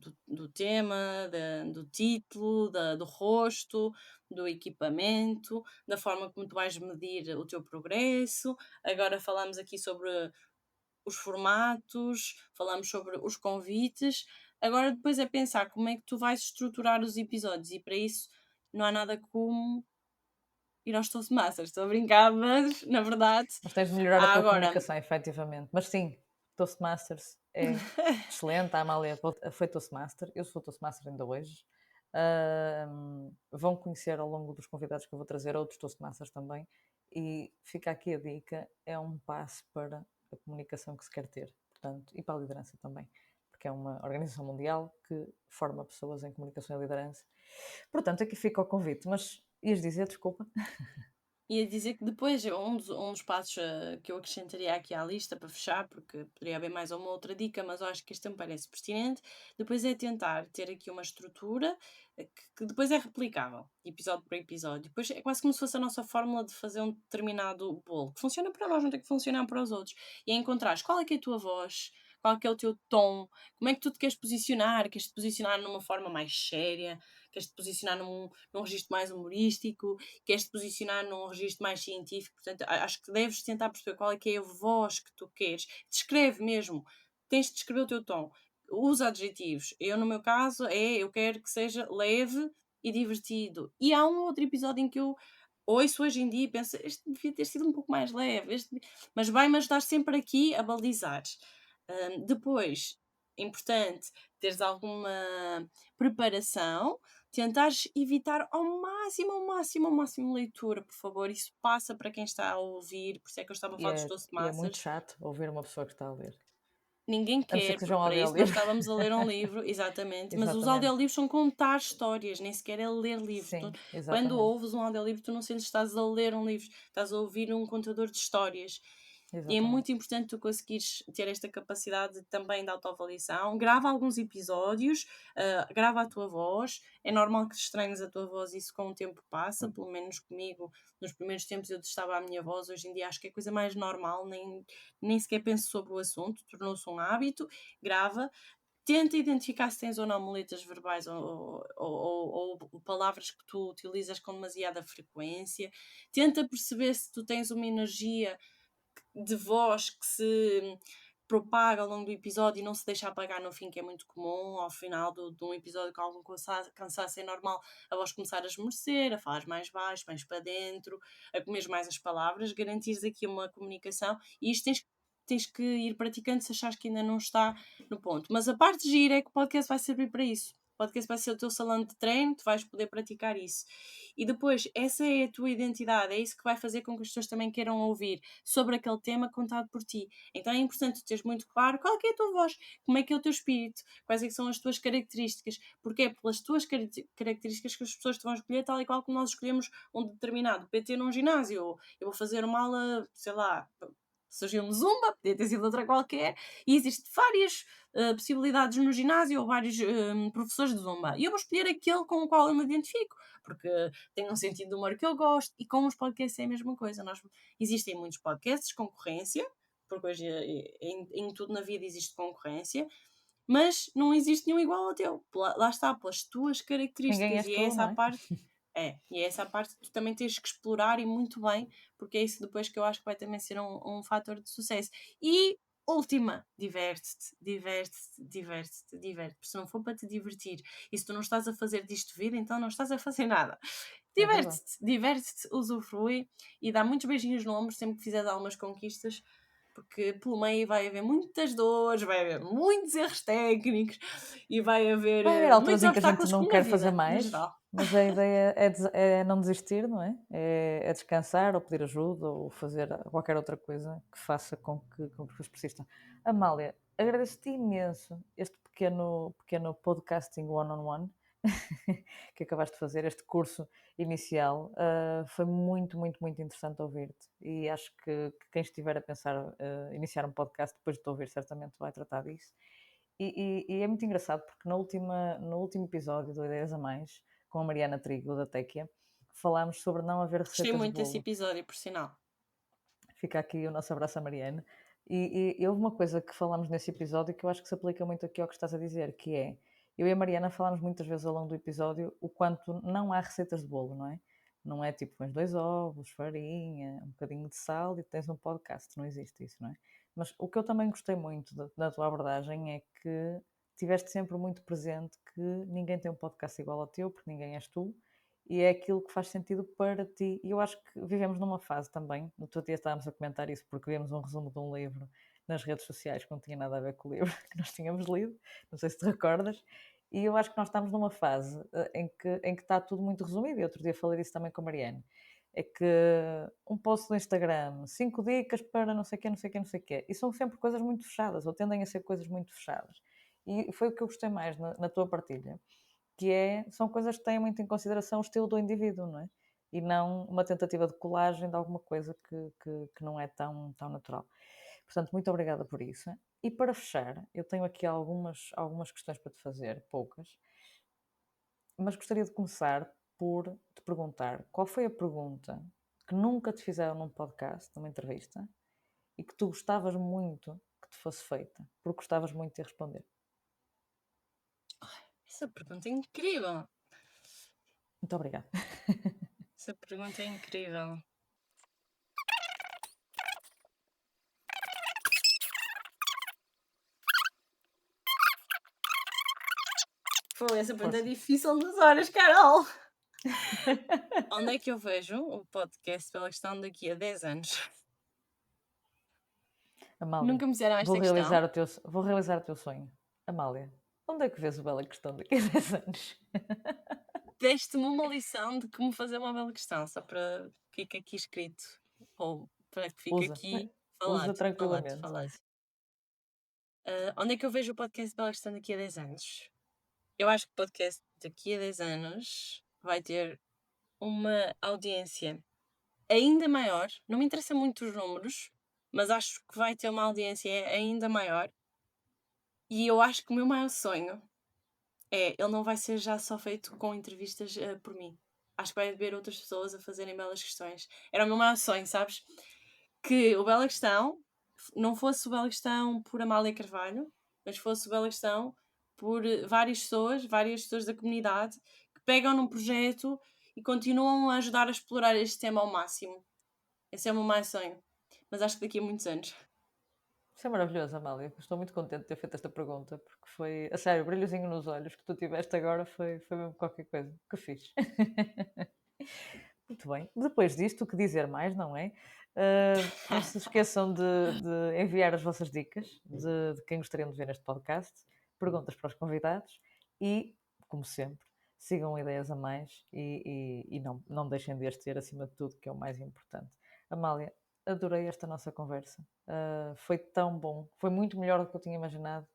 tema, do título, do rosto, do equipamento, da forma como tu vais medir o teu progresso. Agora falamos aqui sobre os formatos, falamos sobre os convites. Agora depois é pensar como é que tu vais estruturar os episódios e para isso não há nada como ir aos Toastmasters. Estou a brincar, mas na verdade Mas tens de melhorar a há tua agora. comunicação, efetivamente. Mas sim, Toastmasters é excelente. A Amália foi Toastmaster, eu sou Toastmaster ainda hoje. Vão conhecer ao longo dos convidados que eu vou trazer outros Toastmasters também. E fica aqui a dica: é um passo para a comunicação que se quer ter, portanto, e para a liderança também, porque é uma organização mundial que forma pessoas em comunicação e liderança. Portanto, aqui fica o convite. Mas ias dizer, desculpa? Ia dizer que depois um dos passos que eu acrescentaria aqui à lista para fechar, porque poderia haver mais uma outra dica, mas eu acho que este me parece pertinente. Depois é tentar ter aqui uma estrutura que depois é replicável, episódio por episódio. Depois é quase como se fosse a nossa fórmula de fazer um determinado bolo, que funciona para nós, não tem que funcionar para os outros. E é encontrar qual é que é a tua voz, qual é que é o teu tom, como é que tu te queres posicionar, queres te posicionar numa forma mais séria, queres te posicionar num registro mais humorístico, queres te posicionar num registro mais científico, portanto, acho que deves tentar perceber qual é que é a voz que tu queres. Descreve mesmo, tens de descrever o teu tom. Usa adjetivos. Eu, no meu caso, eu quero que seja leve e divertido. E há um outro episódio em que eu ouço hoje em dia e penso, este devia ter sido um pouco mais leve, mas vai-me ajudar sempre aqui a balizar. Depois, importante teres alguma preparação, tentares evitar ao máximo leitura, por favor. Isso passa para quem está a ouvir, por isso é que eu estava a E falar dos é muito Toastmasters. chato ouvir uma pessoa que está a ler. Ninguém A não ser que quer, seja porque um para isso nós audiolivro. estávamos a ler um livro, exatamente, mas os Exatamente. audiolivros são contar histórias, nem sequer é ler livros. Sim, Quando exatamente. ouves um audiolivro, tu não sentes que estás a ler um livro, estás a ouvir um contador de histórias. E é Exatamente. muito importante tu conseguires ter esta capacidade também de autoavaliação. Grava alguns episódios, grava a tua voz. É normal que estranhes a tua voz, isso com o tempo passa. Pelo menos comigo, nos primeiros tempos eu testava a minha voz. Hoje em dia acho que é a coisa mais normal, nem sequer penso sobre o assunto. Tornou-se um hábito. Grava. Tenta identificar se tens ou não muletas verbais ou palavras que tu utilizas com demasiada frequência. Tenta perceber se tu tens uma energia de voz que se propaga ao longo do episódio e não se deixa apagar no fim, que é muito comum. Ao final de um episódio com algum cansaço é normal a voz começar a esmorecer, a falar mais baixo, mais para dentro, a comer mais as palavras. Garantires aqui uma comunicação e isto tens que ir praticando se achares que ainda não está no ponto. Mas a parte gira é que o podcast vai servir para isso. O podcast vai ser o teu salão de treino, tu vais poder praticar isso. E depois, essa é a tua identidade, é isso que vai fazer com que as pessoas também queiram ouvir sobre aquele tema contado por ti. Então é importante teres muito claro qual é, que é a tua voz, como é que é o teu espírito, quais é que são as tuas características, porque é pelas tuas características que as pessoas te vão escolher, tal e qual como nós escolhemos um determinado PT num ginásio. Eu vou fazer uma aula, sei lá, surgiu-me Zumba, podia ter sido outra qualquer, e existem várias possibilidades no ginásio ou vários professores de Zumba. E eu vou escolher aquele com o qual eu me identifico, porque tem um sentido de humor que eu gosto, e com os podcasts é a mesma coisa. Existem muitos podcasts, concorrência, porque hoje em tudo na vida existe concorrência, mas não existe nenhum igual ao teu. Lá está, pelas tuas Ninguém características, és e é tu, essa não a é? parte. E é essa a parte que tu também tens que explorar e muito bem, porque é isso depois que eu acho que vai também ser um fator de sucesso. E última, diverte-te, diverte-te, diverte-te, diverte-te. Se não for para te divertir e se tu não estás a fazer disto vida, então não estás a fazer nada. É verdade. Diverte-te, usufrui e dá muitos beijinhos no ombro sempre que fizeres algumas conquistas, porque pelo meio vai haver muitas dores, vai haver muitos erros técnicos e vai haver Vai haver alturas muitos em que a gente obstáculos não como na quer fazer vida, no mais, geral. mas a ideia é não desistir, não é? É descansar ou pedir ajuda ou fazer qualquer outra coisa que faça com que depois persista. Amália, agradeço-te imenso este pequeno podcasting one-on-one que acabaste de fazer, este curso inicial. Foi muito, muito, muito interessante ouvir-te e acho que quem estiver a pensar iniciar um podcast depois de te ouvir certamente vai tratar disso. E é muito engraçado porque no último episódio do Ideias a Mais, com a Mariana Trigo, da Téquia, falámos sobre não haver Gostei receitas de muito desse bolo. episódio, por sinal. Fica aqui o nosso abraço à Mariana. E houve uma coisa que falámos nesse episódio que eu acho que se aplica muito aqui ao que estás a dizer, que é, eu e a Mariana falámos muitas vezes ao longo do episódio o quanto não há receitas de bolo, não é? Não é tipo, pões 2 ovos, farinha, um bocadinho de sal e tens um podcast, não existe isso, não é? Mas o que eu também gostei muito da tua abordagem é que tiveste sempre muito presente que ninguém tem um podcast igual ao teu, porque ninguém és tu, e é aquilo que faz sentido para ti. E eu acho que vivemos numa fase também, no outro dia estávamos a comentar isso porque vimos um resumo de um livro nas redes sociais que não tinha nada a ver com o livro que nós tínhamos lido, não sei se te recordas, e eu acho que nós estamos numa fase em que está tudo muito resumido, e outro dia falei disso também com a Mariana, é que um post no Instagram, 5 dicas para não sei o quê, não sei o quê, não sei o quê, e são sempre coisas muito fechadas, ou tendem a ser coisas muito fechadas. E foi o que eu gostei mais na tua partilha, são coisas que têm muito em consideração o estilo do indivíduo, não é? E não uma tentativa de colagem de alguma coisa que não é tão natural. Portanto, muito obrigada por isso. E para fechar, eu tenho aqui algumas questões para te fazer, poucas, mas gostaria de começar por te perguntar qual foi a pergunta que nunca te fizeram num podcast, numa entrevista, e que tu gostavas muito que te fosse feita, porque gostavas muito de responder. Essa pergunta é incrível. Muito obrigada. Essa pergunta é incrível. Foi, essa pergunta é Força. difícil nas horas, Carol. Onde é que eu vejo o podcast pela questão daqui a 10 anos? Amália, Nunca me fizeram vou esta questão. realizar o teu sonho. Amália, onde é que vês o Bela Questão daqui a 10 anos? Deste-me uma lição de como fazer uma bela questão, só para que fique aqui escrito. Ou para que fique Usa, aqui usa falado, falado, tranquilamente. falado. Onde é que eu vejo o podcast Bela Questão daqui a 10 anos? Eu acho que o podcast daqui a 10 anos vai ter uma audiência ainda maior. Não me interessa muito os números, mas acho que vai ter uma audiência ainda maior. E eu acho que o meu maior sonho ele não vai ser já só feito com entrevistas por mim. Acho que vai haver outras pessoas a fazerem belas questões. Era o meu maior sonho, sabes? Que o Bela Questão não fosse o Bela Questão por Amália Carvalho, mas fosse o Bela Questão por várias pessoas da comunidade que pegam num projeto e continuam a ajudar a explorar este tema ao máximo. Esse é o meu maior sonho. Mas acho que daqui a muitos anos. Isso é maravilhoso, Amália. Estou muito contente de ter feito esta pergunta, porque foi, a sério, o brilhozinho nos olhos que tu tiveste agora foi mesmo qualquer coisa. Que fixe. Muito bem. Depois disto, o que dizer mais, não é? Não se esqueçam de enviar as vossas dicas de quem gostariam de ver neste podcast, perguntas para os convidados e, como sempre, sigam ideias a mais e não deixem de as ter acima de tudo, que é o mais importante. Amália, adorei esta nossa conversa. Foi tão bom, foi muito melhor do que eu tinha imaginado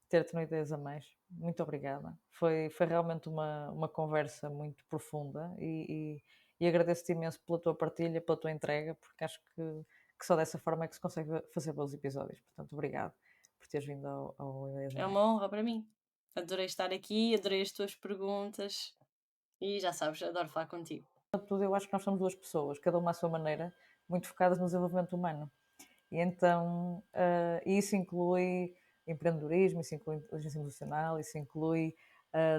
ter-te no Ideias a Mais. Muito obrigada. Foi realmente uma conversa muito profunda e agradeço-te imenso pela tua partilha, pela tua entrega, porque acho que só dessa forma é que se consegue fazer bons episódios. Portanto, obrigado por teres vindo ao Ideias a É Mais. uma honra para mim. Adorei estar aqui, adorei as tuas perguntas e já sabes, adoro falar contigo. Tudo, eu acho que nós somos duas pessoas, cada uma à sua maneira, muito focadas no desenvolvimento humano. E então, isso inclui empreendedorismo, isso inclui inteligência emocional, isso inclui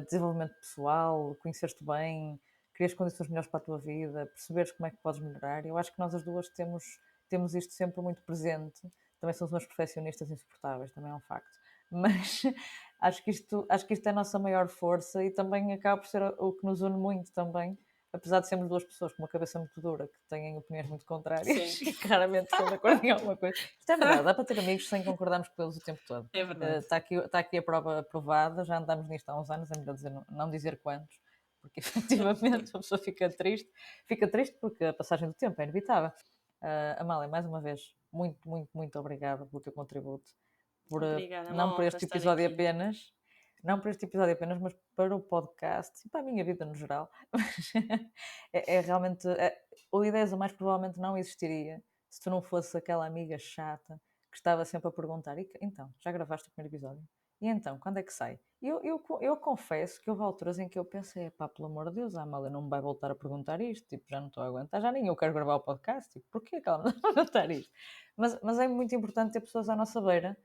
desenvolvimento pessoal, conhecer-te bem, crias condições melhores para a tua vida, perceberes como é que podes melhorar. Eu acho que nós as duas temos isto sempre muito presente. Também somos umas perfeccionistas insuportáveis, também é um facto. Mas acho que isto é a nossa maior força e também acaba por ser o que nos une muito também, apesar de sermos duas pessoas com uma cabeça muito dura, que têm opiniões muito Sim. contrárias e que raramente estão de acordo em alguma coisa. Isto é verdade, dá para ter amigos sem concordarmos com eles o tempo todo. É verdade. Está aqui a prova aprovada, já andamos nisto há uns anos, é melhor dizer, não dizer quantos, porque efetivamente a pessoa fica triste porque a passagem do tempo é inevitável. Amália, mais uma vez, muito, muito, muito obrigada pelo teu contributo, Obrigada, é não uma por honra este estar episódio aqui. apenas, não para este episódio apenas, mas para o podcast e para a minha vida no geral. É realmente. O Ideias a Mais provavelmente não existiria se tu não fosse aquela amiga chata que estava sempre a perguntar: então, já gravaste o primeiro episódio? E então, quando é que sai? Eu confesso que houve alturas em que eu pensei: pá, pelo amor de Deus, a Amália não me vai voltar a perguntar isto, tipo, já não estou a aguentar, já nem eu quero gravar o podcast, tipo, porquê que ela me vai perguntar isto? Mas é muito importante ter pessoas à nossa beira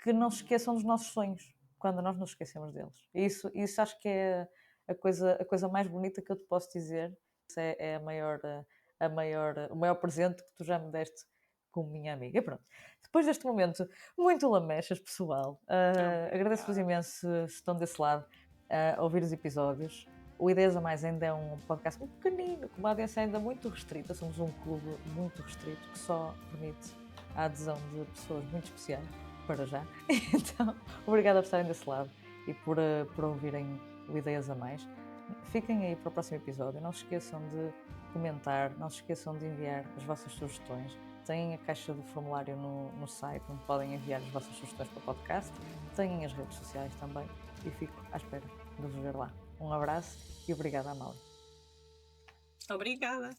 que não se esqueçam dos nossos sonhos quando nós nos esquecemos deles. E isso acho que é a coisa mais bonita que eu te posso dizer. Isso é o maior presente que tu já me deste como minha amiga. E pronto. Depois deste momento muito lamechas, pessoal, agradeço-vos Obrigada. imenso se estão desse lado a ouvir os episódios. O Ideias a Mais ainda é um podcast muito pequenino, com uma audiência ainda muito restrita. Somos um clube muito restrito que só permite a adesão de pessoas muito especiais, para já. Então, obrigada por estarem desse lado e por ouvirem o Ideias a Mais. Fiquem aí para o próximo episódio. Não se esqueçam de comentar, não se esqueçam de enviar as vossas sugestões. Têm a caixa de formulário no site, onde podem enviar as vossas sugestões para o podcast. Têm as redes sociais também. E fico à espera de vos ver lá. Um abraço e obrigada, Amália. Obrigada.